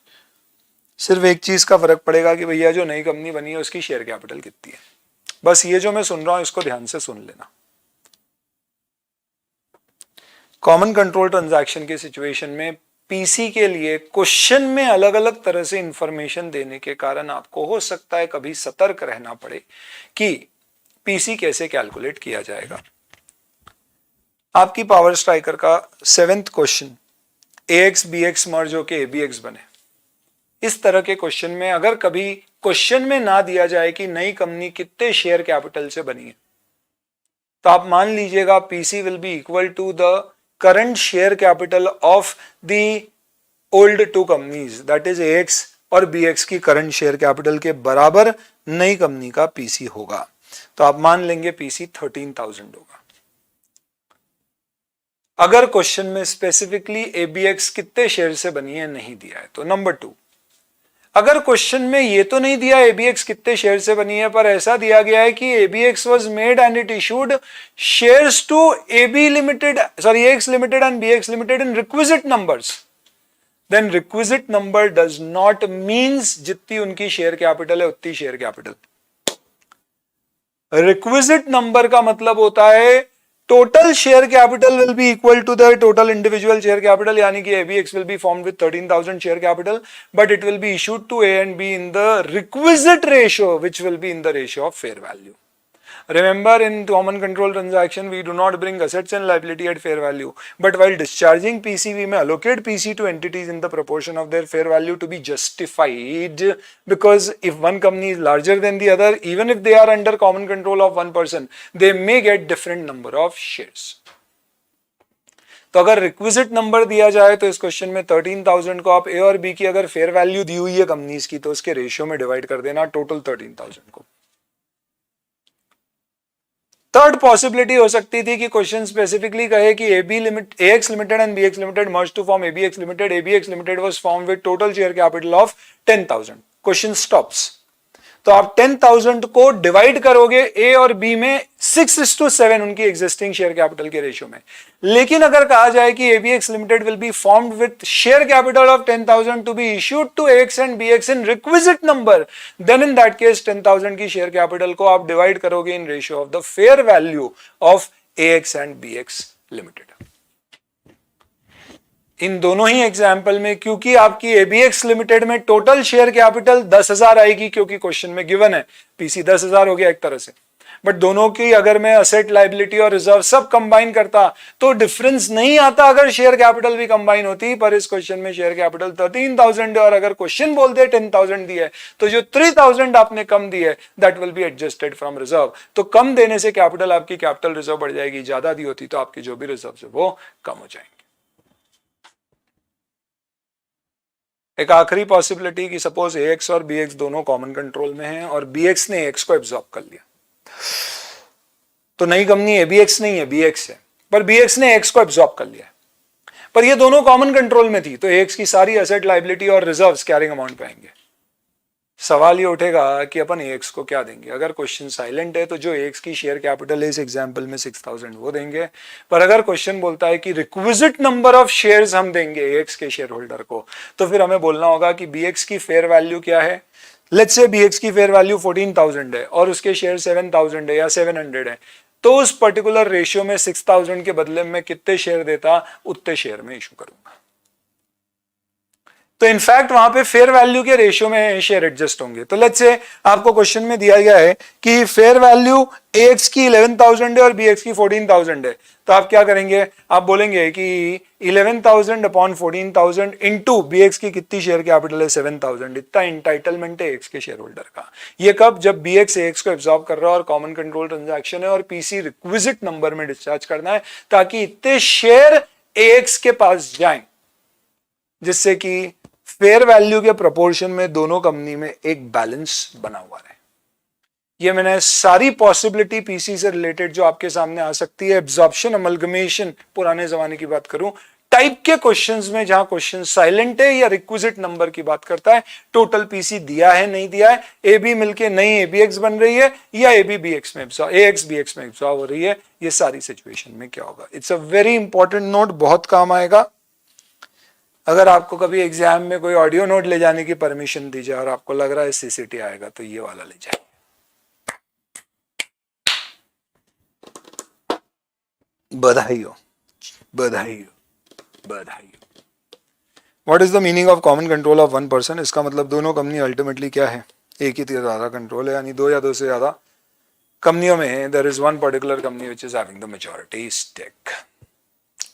Speaker 1: सिर्फ एक चीज का फर्क पड़ेगा कि भैया जो नई कंपनी बनी है उसकी शेयर कैपिटल कितनी है। बस ये जो मैं सुन रहा हूं इसको ध्यान से सुन लेना। कॉमन कंट्रोल ट्रांजैक्शन के सिचुएशन में पीसी के लिए क्वेश्चन में अलग अलग तरह से इंफॉर्मेशन देने के कारण आपको हो सकता है कभी सतर्क रहना पड़े कि पीसी कैसे कैलकुलेट किया जाएगा। आपकी पावर स्ट्राइकर का 7th क्वेश्चन AX BX मर्ज होके ABX बने। इस तरह के क्वेश्चन में अगर कभी क्वेश्चन में ना दिया जाए कि नई कंपनी कितने शेयर कैपिटल से बनी है, तो आप मान लीजिएगा PC will be equal to the current share capital of the old two companies, that is AX और BX की करंट शेयर कैपिटल के बराबर नई कंपनी का पीसी होगा। तो आप मान लेंगे पीसी 13,000 होगा। अगर क्वेश्चन में स्पेसिफिकली ABX कितने शेयर से बनी है नहीं दिया है तो। नंबर 2, अगर क्वेश्चन में ये तो नहीं दिया ABX कितने शेयर से बनी है, पर ऐसा दिया गया है कि ABX was made and it issued shares to AX Limited and BX Limited in requisite numbers, then requisite number does not means जितनी उनकी शेयर कैपिटल है उतनी शेयर कैपिटल। रिक्विजिट नंबर का मतलब होता है total share capital will be equal to the total individual share capital, यानी कि ABX will be formed with 13,000 share capital, but it will be issued to A and B in the requisite ratio which will be in the ratio of fair value. Remember, in common control transaction we do not bring assets and liability at fair value, but while discharging PC we may allocate PC to entities in the proportion of their fair value to be justified, because if one company is larger than the other, even if they are under common control of one person, they may get different number of shares. तो अगर requisite number दिया जाए तो इस question में 13,000 को आप A और B की अगर फेयर वैल्यू दी हुई है कंपनीज की तो उसके रेशियो में डिवाइड कर देना टोटल 13,000 को। थर्ड पॉसिबिलिटी हो सकती थी कि क्वेश्चन स्पेसिफिकली कहे कि AX Limited and BX Limited merged to form ABX Limited. ABX Limited was formed with total share capital of 10,000. Question stops. तो आप 10,000 को डिवाइड करोगे A और B में 6:7 उनकी एग्जिस्टिंग शेयर कैपिटल के रेशियो में। लेकिन अगर कहा जाए कि ABX Limited will be formed with share capital of 10,000 to be issued to AX and BX in requisite number, then in that case 10,000 की शेयर कैपिटल को आप डिवाइड करोगे in ratio of the fair value of AX and BX Limited। इन दोनों ही example में क्योंकि आपकी ABX limited में total share capital 10,000 आएगी, क्योंकि क्वेश्चन में गिवन है पीसी 10,000 हो गया एक तरह से, बट दोनों की अगर मैं असेट लायबिलिटी और रिजर्व सब कंबाइन करता तो डिफरेंस नहीं आता अगर शेयर कैपिटल भी कंबाइन होती। पर इस क्वेश्चन में शेयर कैपिटल 13,000 है और अगर क्वेश्चन बोलते 10,000 दी है तो जो 3,000 आपने कम दी है that will be adjusted from reserve. तो कम देने से कैपिटल आपकी कैपिटल रिजर्व बढ़ जाएगी, ज्यादा दी होती तो आपकी जो भी रिजर्व है वो कम हो जाएंगे। एक आखिरी पॉसिबिलिटी कि सपोज AX और BX दोनों कॉमन कंट्रोल में हैं और BX ने AX को एब्जॉर्ब कर लिया, तो नई कंपनी ABX नहीं है BX है, पर BX ने AX को एब्जॉर्ब कर लिया, पर ये दोनों कॉमन कंट्रोल में थी तो AX की सारी एसेट लायबिलिटी और रिजर्व्स कैरिंग अमाउंट पे आएंगे। सवाल ये उठेगा कि अपन AX को क्या देंगे। अगर क्वेश्चन साइलेंट है तो जो AX की शेयर कैपिटल है इस एग्जांपल में 6,000 वो देंगे, पर अगर क्वेश्चन बोलता है कि रिक्विजिट नंबर ऑफ शेयर्स हम देंगे AX के शेयर होल्डर को, तो फिर हमें बोलना होगा कि BX की फेयर वैल्यू क्या है। लेट्स से BX की फेयर वैल्यू 14,000 है और उसके शेयर 7,000 है या 700 है, तो उस पर्टिकुलर रेशियो में 6,000 के बदले में कितने शेयर देता उतने शेयर में इशू करूंगा। तो इनफैक्ट वहां पे फेयर वैल्यू के रेशियो में शेयर एडजस्ट होंगे। तो लेट्स से आपको क्वेश्चन में दिया गया है कि फेयर वैल्यू AX की 11,000 है और BX की 14,000 है, तो आप क्या करेंगे, आप बोलेंगे कि 11,000 अपॉन 14,000 इंटू BX की कितनी शेयर कैपिटल है 7,000, इतना इंटाइटलमेंट है AX के शेयर होल्डर का। ये कब, जब BX AX को एब्जॉर्ब कर रहा है और कॉमन कंट्रोल ट्रांजैक्शन है और PC रिक्विजिट नंबर में डिस्चार्ज करना है ताकि इतने शेयर AX के पास जाएं जिससे कि फेयर वैल्यू के प्रोपोर्शन में दोनों कंपनी में एक बैलेंस बना हुआ है। ये मैंने सारी पॉसिबिलिटी पीसी से रिलेटेड जो आपके सामने आ सकती है, एब्जॉर्प्शन, अमलगमेशन, पुराने जमाने की बात करूं, टाइप के क्वेश्चंस में जहां क्वेश्चन साइलेंट है या रिक्विजिट नंबर की बात करता है, टोटल पीसी दिया है नहीं दिया है, ए बी मिलके नई ए बी एक्स बन रही है या ए बी बी एक्स में ए एक्स बी एक्स में एब्जॉर्ब हो रही है, ये सारी सिचुएशन में क्या होगा। It's a very important note, बहुत काम आएगा। अगर आपको कभी एग्जाम में कोई ऑडियो नोट ले जाने की परमिशन दी जाए और आपको लग रहा है सीसीटी आएगा, तो ये वाला ले जाए। बधाई हो, बधाई हो, बधाई हो। What is the meaning of common control of one person? इसका मतलब दोनों कंपनी अल्टीमेटली क्या है, एक ही ज्यादा कंट्रोल है, यानी दो या दो से ज्यादा कंपनियों में there is one particular company which is having the majority stake.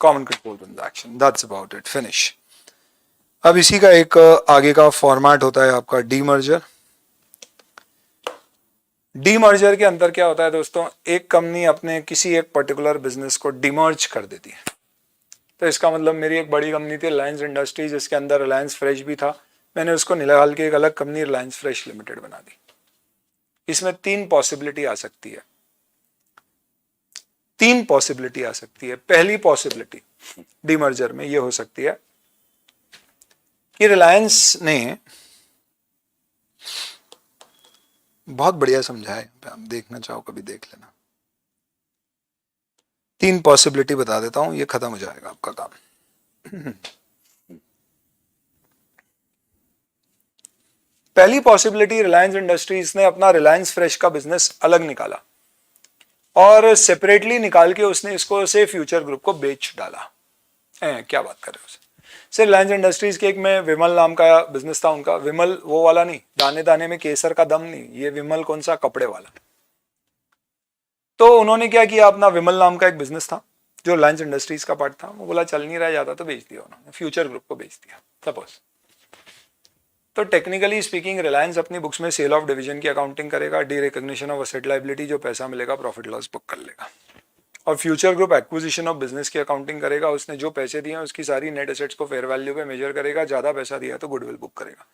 Speaker 1: Common control transaction, that's about it, finish. अब इसी का एक आगे का फॉर्मेट होता है आपका डीमर्जर। डीमर्जर के अंदर क्या होता है दोस्तों, एक कंपनी अपने किसी एक पर्टिकुलर बिजनेस को डीमर्ज कर देती है। तो इसका मतलब मेरी एक बड़ी कंपनी थी रिलायंस इंडस्ट्रीज, जिसके अंदर रिलायंस फ्रेश भी था, मैंने उसको निकाल के एक अलग कंपनी रिलायंस फ्रेश लिमिटेड बना दी। इसमें तीन पॉसिबिलिटी आ सकती है, तीन पॉसिबिलिटी आ सकती है। पहली पॉसिबिलिटी डीमर्जर में ये हो सकती है कि रिलायंस ने, बहुत बढ़िया समझा है, आप देखना चाहो कभी देख लेना, तीन पॉसिबिलिटी बता देता हूं, ये खत्म हो जाएगा आपका काम। पहली पॉसिबिलिटी, रिलायंस इंडस्ट्रीज ने अपना रिलायंस फ्रेश का बिजनेस अलग निकाला और सेपरेटली निकाल के उसने इसको से फ्यूचर ग्रुप को बेच डाला। क्या बात कर रहे हो सर? रिलायंस इंडस्ट्रीज के एक में विमल नाम का बिजनेस था उनका, विमल वो वाला नहीं, दाने दाने में केसर का दम नहीं, ये विमल कौन सा, कपड़े वाला। तो उन्होंने क्या किया, अपना विमल नाम का एक बिजनेस था जो रिलायंस इंडस्ट्रीज का पार्ट था, वो बोला चल नहीं रहा ज्यादा, तो बेच दिया उन्होंने, फ्यूचर ग्रुप को बेच दिया सपोज। तो टेक्निकली स्पीकिंग रिलायंस अपनी बुक्स में सेल ऑफ डिवीजन की अकाउंटिंग करेगा, D recognition of asset liability, जो पैसा मिलेगा प्रॉफिट लॉस बुक कर लेगा, और future group acquisition of business की अकाउंटिंग करेगा, उसने जो पैसे दिए उसकी सारी नेट एसेट्स को फेयर वैल्यू पे मेजर करेगा, ज्यादा पैसा दिया तो गुडविल बुक करेगा।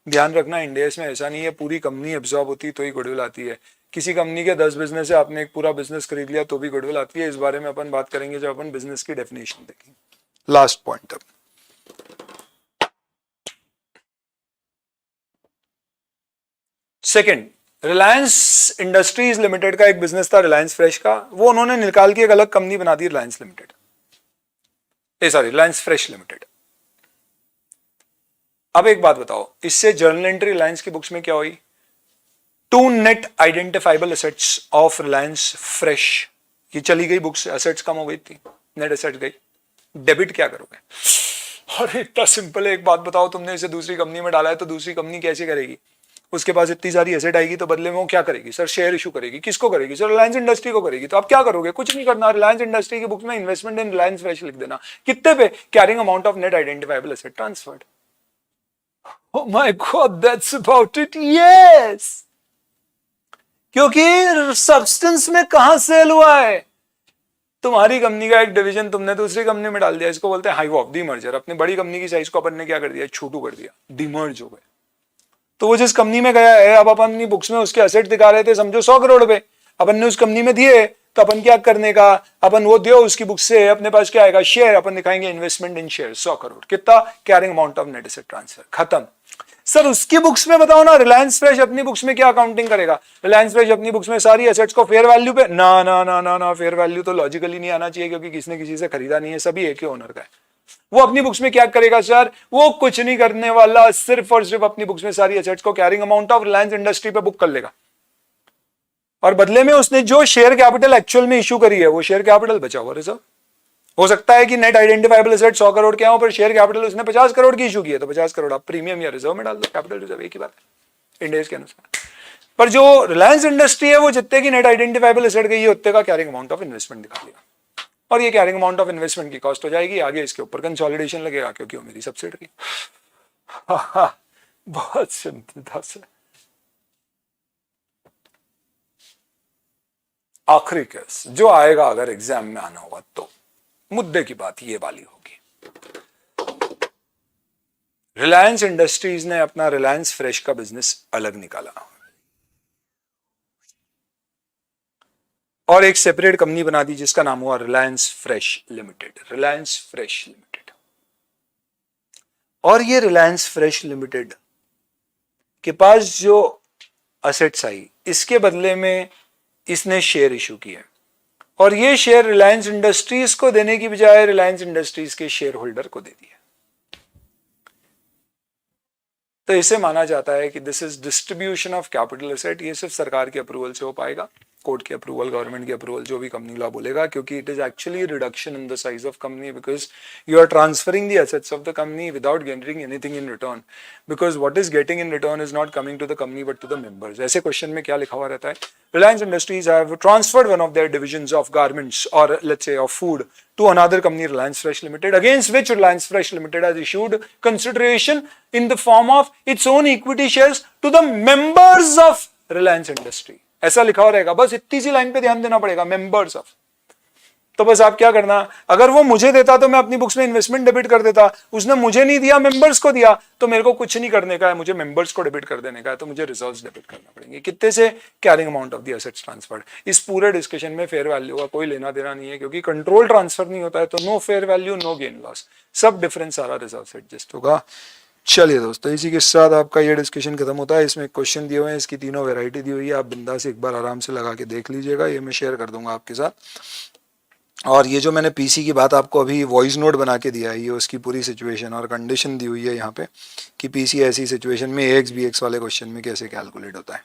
Speaker 1: ध्यान रखना, इंडिया में ऐसा नहीं है पूरी कंपनी एब्जॉर्ब होती तो ही गुडविल आती है, किसी कंपनी के 10 बिजनेस है, आपने एक पूरा बिजनेस खरीद लिया तो भी गुडविल आती है। इस बारे में अपन बात करेंगे जब अपन बिजनेस की डेफिनेशन देखेंगे। लास्ट पॉइंट, अब सेकंड, रिलायंस इंडस्ट्रीज लिमिटेड का एक बिजनेस था रिलायंस फ्रेश का, वो उन्होंने निकाल के एक अलग कंपनी बना दी Reliance limited, sorry Reliance fresh limited. अब एक बात बताओ, इससे जर्नल एंट्री रिलायंस की बुक्स में क्या हुई, to net identifiable assets of Reliance Fresh, ये चली गई बुक्स, एसेट्स कम हो गई थी, नेट एसेट्स गई, डेबिट क्या करोगे? अरे इतना सिंपल है, एक बात बताओ, तुमने इसे दूसरी कंपनी में डाला है तो दूसरी कंपनी कैसे करेगी, उसके पास इतनी सारी एसेट आएगी तो बदले में वो क्या करेगी सर, शेयर इशू करेगी, किसको करेगी सर, रिलायंस इंडस्ट्री को करेगी। तो आप क्या करोगे, कुछ नहीं करना, रिलायंस इंडस्ट्री की बुक में इन्वेस्टमेंट इन रिलायंस फ्रेश लिख देना, कितने पे, carrying amount of net identifiable asset transferred. Oh my God, that's about it. Yes. क्योंकि सब्सटेंस में कहां सेल हुआ है, तुम्हारी कंपनी का एक डिवीजन तुमने दूसरी कंपनी में डाल दिया, इसको बोलते हैं हाइव ऑफ डीमर्जर। अपनी बड़ी कंपनी की साइज को अपन ने क्या कर दिया, छोटू कर दिया, डीमर्ज हो गए। तो वो जिस कंपनी में गया है, अब अपन अपनी बुक्स में उसके एसेट दिखा रहे थे, समझो 100 करोड़ पे, अपन ने उस कंपनी में दिए, तो अपन क्या करने का, अपन वो दियो उसकी बुक से, अपने पास क्या आएगा, शेयर, अपन दिखाएंगे इन्वेस्टमेंट इन शेयर 100 करोड़, कितना, carrying amount of net asset transfer, खत्म। सर उसकी बुक्स में बताओ ना, रिलायंस फ्रेश अपनी बुक्स में क्या अकाउंटिंग करेगा, रिलायंस फ्रेश अपनी बुक्स में सारी एसेट्स को फेयर वैल्यू पे, ना ना ना ना ना, फेयर वैल्यू तो लॉजिकली नहीं आना चाहिए, क्योंकि किसी ने किसी से खरीदा नहीं है, सभी एक ही ओनर का है। वो अपनी बुक्स में क्या करेगा सर, वो कुछ नहीं करने वाला, सिर्फ और सिर्फ अपनी बुक्स में सारी एसेट्स को carrying amount of Reliance industry पे बुक कर लेगा, और बदले में उसने जो शेयर कैपिटल एक्चुअल में इशू करी है, वो शेयर कैपिटल बचा हुआ रिजर्व। हो सकता है कि नेट आइडेंटिफाइबल एसेट 100 करोड़ के हो, पर शेयर कैपिटल उसने 50 करोड़ की इशू की है, तो 50 करोड़ आप प्रीमियम या रिजर्व में डाल दो, कैपिटल रिजर्व एक ही बात है इंडेक्स के अनुसार। पर जो रिलायंस इंडस्ट्री है, वो जितने की नेट आइडेंटिफाइबल एसेट गई है, उतने का कैरिंग अमाउंट ऑफ इन्वेस्टमेंट दिखा दिया, और ये कैरिंग अमाउंट ऑफ इन्वेस्टमेंट की कॉस्ट हो जाएगी, आगे इसके ऊपर कंसोलिडेशन लगेगा, क्योंकि वो मेरी सब्सिडरी। बहुत सिंपल से। आखिरी केस जो आएगा अगर एग्जाम में आना होगा, तो मुद्दे की बात ये वाली होगी, रिलायंस इंडस्ट्रीज ने अपना रिलायंस फ्रेश का बिजनेस अलग निकाला, और एक सेपरेट कंपनी बना दी जिसका नाम हुआ Reliance fresh limited, Reliance fresh limited. और ये रिलायंस फ्रेश लिमिटेड के पास जो असेट्स आई, इसके बदले में इसने शेयर इशू किए और ये शेयर रिलायंस इंडस्ट्रीज को देने की बजाय रिलायंस इंडस्ट्रीज के शेयर होल्डर को दे दिए। तो इसे माना जाता है कि this is distribution of capital asset. ये सिर्फ सरकार के अप्रूवल से हो पाएगा, कोर्ट के अप्रूवल, गवर्नमेंट के अप्रूवल, जो भी कंपनी लॉ बोलेगा, क्योंकि it is actually reduction in the size of company because you are transferring the assets of the company without getting anything in return, because what is getting in return is not coming to the company but to the members. ऐसे question में क्या लिखा हुआ रहता है, Reliance Industries have transferred one of their divisions of garments और let's say of food to another company, Reliance Fresh Limited, against which Reliance Fresh Limited has issued consideration in the form of its own equity shares to the members of Reliance Industry। ऐसा लिखा हो रहेगा, बस इतनी सी line पे ध्यान देना पड़ेगा, members of। तो बस आप क्या करना, अगर वो मुझे देता तो मैं अपनी बुक्स में इन्वेस्टमेंट डेबिट कर देता, उसने मुझे नहीं दिया, मेंबर्स को दिया, तो मेरे को कुछ नहीं करने का है, मुझे मेंबर्स को डेबिट कर देने का है, तो मुझे रिजर्व्स डेबिट करना पड़ेंगे। कितने से? Carrying amount of the assets transferred. इस पूरे डिस्कशन में फेयर वैल्यू का कोई लेना देना नहीं है, क्योंकि कंट्रोल ट्रांसफर नहीं होता है, तो no fair value, no gain loss, सब डिफरेंस सारा रिजर्व से एडजस्ट होगा। चलिए दोस्तों, इसी के साथ आपका ये डिस्कशन खत्म होता है। इसमें क्वेश्चन दिए हुए हैं, इसकी तीनों वेराइटी दी हुई है, आप बिंदास एक बार आराम से लगा के देख लीजिएगा, ये मैं शेयर कर दूंगा आपके साथ। और ये जो मैंने पीसी की बात आपको अभी वॉइस नोट बना के दिया है, ये उसकी पूरी सिचुएशन और कंडीशन दी हुई है यहाँ पे कि पीसी ऐसी सिचुएशन में एक्स बी एक्स वाले क्वेश्चन में कैसे कैलकुलेट होता है।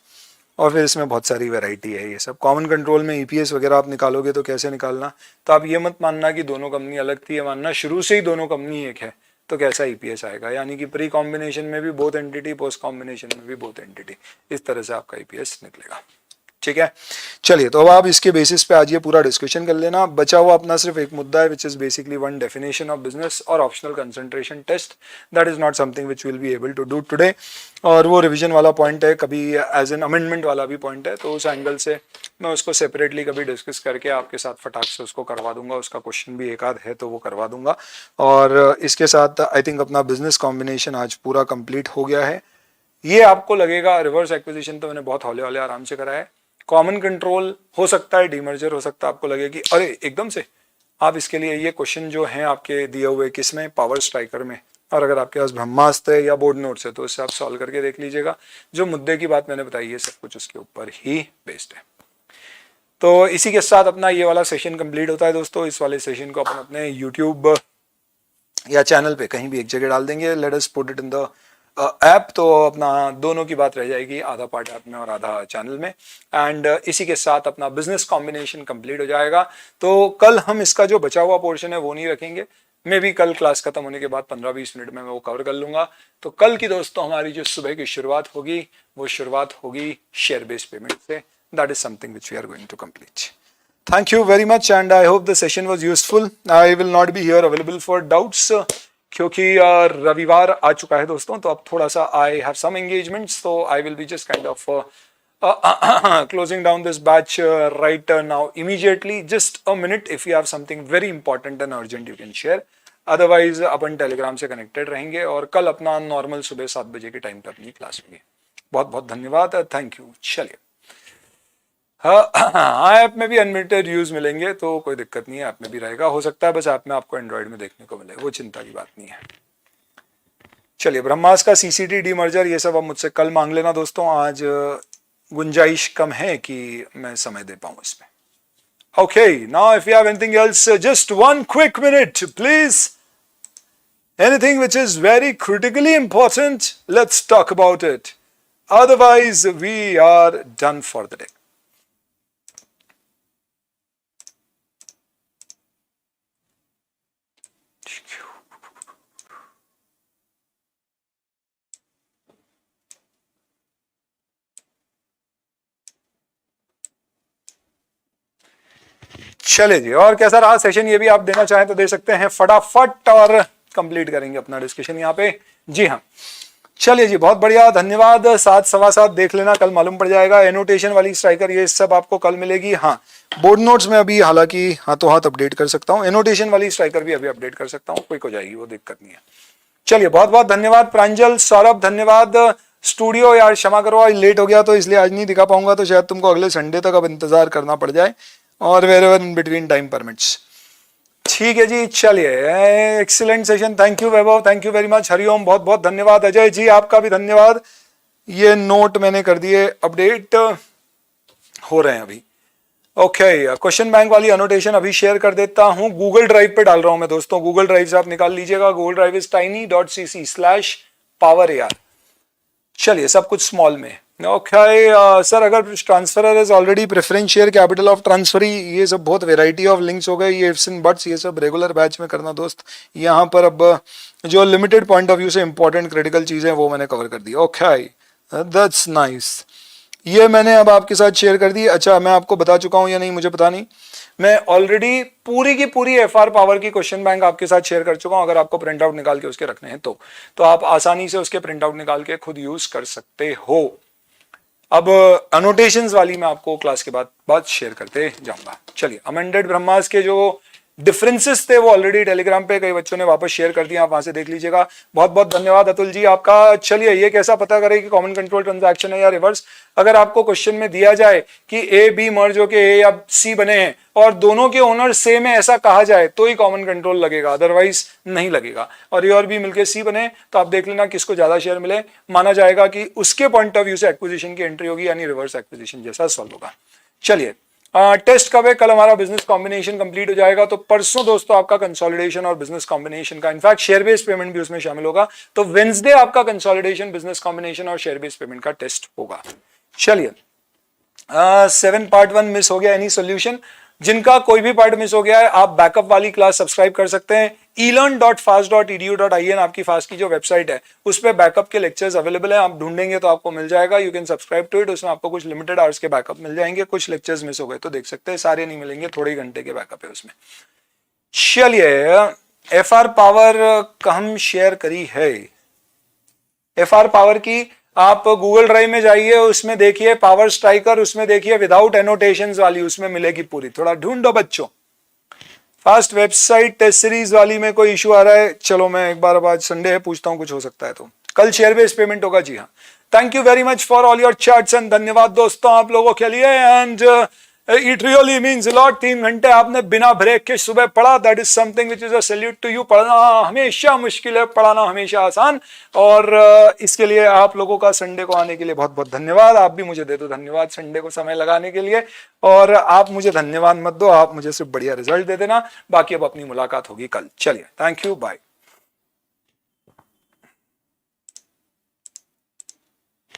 Speaker 1: और फिर इसमें बहुत सारी वैरायटी है। ये सब कॉमन कंट्रोल में ईपीएस वगैरह आप निकालोगे तो कैसे निकालना, तो आप ये मत मानना कि दोनों कंपनी अलग थी, ये मानना शुरू से ही दोनों कंपनी एक है, तो कैसा ईपीएस आएगा, यानी कि प्री कॉम्बिनेशन में भी बोथ एंटिटी, पोस्ट कॉम्बिनेशन में भी बोथ एंटिटी, इस तरह से आपका ईपीएस निकलेगा। ठीक है, चलिए तो अब आप इसके बेसिस पे आज ये पूरा डिस्कशन कर लेना। बचा हुआ अपना सिर्फ एक मुद्दा है, which is basically one definition of business और optional concentration test. That is not something which will be able to do today, और वो रिवीजन वाला पॉइंट है, कभी एज एन अमेंडमेंट वाला भी पॉइंट है, तो उस एंगल से मैं उसको सेपरेटली कभी डिस्कस करके आपके साथ फटाक से उसको करवा दूंगा। उसका क्वेश्चन भी एक आध है तो वो करवा दूंगा। और इसके साथ आई थिंक अपना बिजनेस कॉम्बिनेशन आज पूरा कंप्लीट हो गया है। ये आपको लगेगा रिवर्स एक्विजिशन तो मैंने बहुत हौले हौले आराम से कराया है, कॉमन कंट्रोल हो सकता है, डीमर्जर हो सकता है, आपको लगे कि अरे एकदम से आप इसके लिए ये क्वेश्चन जो हैं आपके दिए हुए किसमें, पावर स्ट्राइकर में, और अगर आपके पास ब्रह्मास्त्र है या बोर्ड नोट्स है तो इससे आप सॉल्व करके देख लीजिएगा। जो मुद्दे की बात मैंने बताई है सब कुछ उसके ऊपर ही बेस्ड है। तो इसी के साथ अपना ये वाला सेशन कंप्लीट होता है दोस्तों। इस वाले सेशन को अपन अपने यूट्यूब या चैनल पे कहीं भी एक जगह डाल देंगे, let us put it in the app, तो अपना दोनों की बात रह जाएगी, आधा पार्ट ऐप में और आधा चैनल में। एंड इसी के साथ अपना बिजनेस कॉम्बिनेशन कंप्लीट हो जाएगा। तो कल हम इसका जो बचा हुआ पोर्शन है वो नहीं रखेंगे, मे भी कल क्लास खत्म होने के बाद 15-20 मिनट में मैं वो कवर कर लूंगा। तो कल की दोस्तों हमारी जो सुबह की शुरुआत होगी वो शुरुआत होगी शेयर बेस्ड पेमेंट से। That is something which we are going to complete. Thank you very much and I hope the session was useful. I will not be here available for doubts क्योंकि रविवार आ चुका है दोस्तों, तो अब थोड़ा सा I have some engagements, so I will be just kind of closing down this batch right now immediately. Just a minute, if you have something very important and urgent you can share. Otherwise upon Telegram से connected रहेंगे और कल अपना normal सुबह 7 बजे के time पे अपनी क्लास होगी। बहुत बहुत धन्यवाद, थैंक यू। चलिए हाँ, ऐप में भी अनलिमिटेड यूज मिलेंगे तो कोई दिक्कत नहीं है, ऐप में भी रहेगा। हो सकता है बस ऐप में आपको एंड्रॉइड में देखने को मिले, वो चिंता की बात नहीं है। चलिए ब्रह्मास्त्र का सीसीटी डीमर्जर ये सब अब मुझसे कल मांग लेना दोस्तों, आज गुंजाइश कम है कि मैं समय दे पाऊं इसमें। Okay, now if you have anything else, just 1 quick minute please, anything which is very critically important, let's talk about it, otherwise we are done for the day. चले जी, और कैसा रहा सेशन ये भी आप देना चाहें तो दे सकते हैं फटाफट, और कंप्लीट करेंगे अपना डिस्कशन यहाँ पे। जी हाँ, चलिए जी, बहुत बढ़िया, धन्यवाद। 7:15 देख लेना, कल मालूम पड़ जाएगा। एनोटेशन वाली स्ट्राइकर ये सब आपको कल मिलेगी। हाँ, बोर्ड नोट्स में अभी हालांकि हाथों हाथ अपडेट कर सकता हूँ, एनोटेशन वाली स्ट्राइकर भी अभी अपडेट कर सकता हूँ, क्विक हो जाएगी, वो दिक्कत नहीं है। चलिए बहुत बहुत धन्यवाद प्रांजल, सौरभ धन्यवाद। स्टूडियो यार क्षमा करो, आज लेट हो गया तो इसलिए आज नहीं दिखा पाऊंगा, तो शायद तुमको अगले संडे तक अब इंतजार करना पड़ जाए। और wherever in between time permits. ठीक है जी, चलिए, excellent session, thank you Vaibhav, thank you very much, Hariom, बहुत बहुत धन्यवाद, अजय जी आपका भी धन्यवाद। ये नोट मैंने कर दिए, अपडेट हो रहे हैं अभी। ओके, क्वेश्चन बैंक वाली अनोटेशन अभी शेयर कर देता हूं, गूगल ड्राइव पे डाल रहा हूं मैं दोस्तों, गूगल ड्राइव से आप निकाल लीजिएगा, गूगल ड्राइव इज tiny.cc/power_ar। चलिए, सब कुछ स्मॉल में। ओके सर, अगर transferor is already preference share capital of transferee, ये सब बहुत वेराइटी ऑफ लिंक्स हो गए, ये इफ्स एंड बट्स, ये सब रेगुलर बैच में करना दोस्त। यहाँ पर अब जो लिमिटेड पॉइंट ऑफ व्यू से इंपॉर्टेंट क्रिटिकल चीजें वो मैंने कवर कर दी। ओके, दैट्स नाइस, ये मैंने अब आपके साथ शेयर कर दी। अच्छा, मैं आपको बता चुका हूं या नहीं मुझे पता नहीं, मैं ऑलरेडी पूरी की पूरी एफआर पावर की क्वेश्चन बैंक आपके साथ शेयर कर चुका हूं। अगर आपको प्रिंट आउट निकाल के उसके रखने हैं तो आप आसानी से उसके प्रिंट आउट निकाल के खुद यूज कर सकते हो। अब अनोटेशंस वाली मैं आपको क्लास के बाद शेयर करते जाऊंगा। चलिए, अमेंडेड ब्रह्मास के जो डिफरेंसेस थे वो ऑलरेडी टेलीग्राम पे कई बच्चों ने वापस शेयर कर दिया, आप वहां से देख लीजिएगा। बहुत बहुत धन्यवाद अतुल जी आपका। चलिए, ये कैसा पता करें कि कॉमन कंट्रोल ट्रांजैक्शन है या रिवर्स? अगर आपको क्वेश्चन में दिया जाए कि ए बी मर्ज होके ए या सी बने हैं और दोनों के ओनर सेम है ऐसा कहा जाए तो ही कॉमन कंट्रोल लगेगा, अदरवाइज नहीं लगेगा। और ए और बी मिलके सी बने तो आप देख लेना किसको ज्यादा शेयर मिले, माना जाएगा कि उसके पॉइंट ऑफ व्यू से एक्विजिशन की एंट्री होगी, यानी रिवर्स एक्विजिशन जैसा सॉल्व होगा। चलिए, टेस्ट कब है? कल हमारा बिजनेस कॉम्बिनेशन कंप्लीट हो जाएगा, तो परसों दोस्तों आपका कंसोलिडेशन और बिजनेस कॉम्बिनेशन का, इनफैक्ट शेयर बेस्ड पेमेंट भी उसमें शामिल होगा। तो वेंसडे आपका कंसोलिडेशन, बिजनेस कॉम्बिनेशन और शेयर बेस्ड पेमेंट का टेस्ट होगा। चलिए, 7 पार्ट 1 मिस हो गया, एनी सोल्यूशन? जिनका कोई भी पार्ट मिस हो गया है, आप बैकअप वाली क्लास सब्सक्राइब कर सकते हैं। elearn.fast.edu.in आपकी फास्ट की जो वेबसाइट है, उस पे बैकअप के लेक्चर्स अवेलेबल है, आप ढूंढेंगे तो आपको मिल जाएगा। You can subscribe to it, उसमें आपको कुछ लिमिटेड आवर्स के बैकअप मिल जाएंगे। कुछ लेक्चर्स मिस हो गए तो देख सकते हैं, सारे नहीं मिलेंगे, थोड़े घंटे के बैकअप है उसमें। चलिए, एफआर पावर हम शेयर करी है, एफआर पावर की आप गूगल ड्राइव में जाइए, उसमें देखिए पावर स्ट्राइकर, उसमें देखिए विदाउट एनोटेशंस वाली, उसमें मिलेगी पूरी। थोड़ा ढूंढो बच्चों। फास्ट वेबसाइट टेस्ट सीरीज वाली में कोई इशू आ रहा है? चलो मैं एक बार, अब आज संडे है, पूछता हूं कुछ हो सकता है तो। कल शेयर बेस्ड पेमेंट होगा, जी हाँ। Thank you very much for all your chats and धन्यवाद दोस्तों आप लोगों के लिए। And it really means lot, 3 घंटे आपने बिना ब्रेक के सुबह पढ़ा, that is something which is a salute to you. पढ़ना हमेशा मुश्किल है, पढ़ाना हमेशा आसान, और इसके लिए आप लोगों का संडे को आने के लिए बहुत बहुत धन्यवाद। आप भी मुझे दे दो धन्यवाद संडे को समय लगाने के लिए, और आप मुझे धन्यवाद मत दो, आप मुझे सिर्फ बढ़िया रिजल्ट दे देना। बाकी अब अपनी मुलाकात होगी कल। चलिए, थैंक यू, बाय।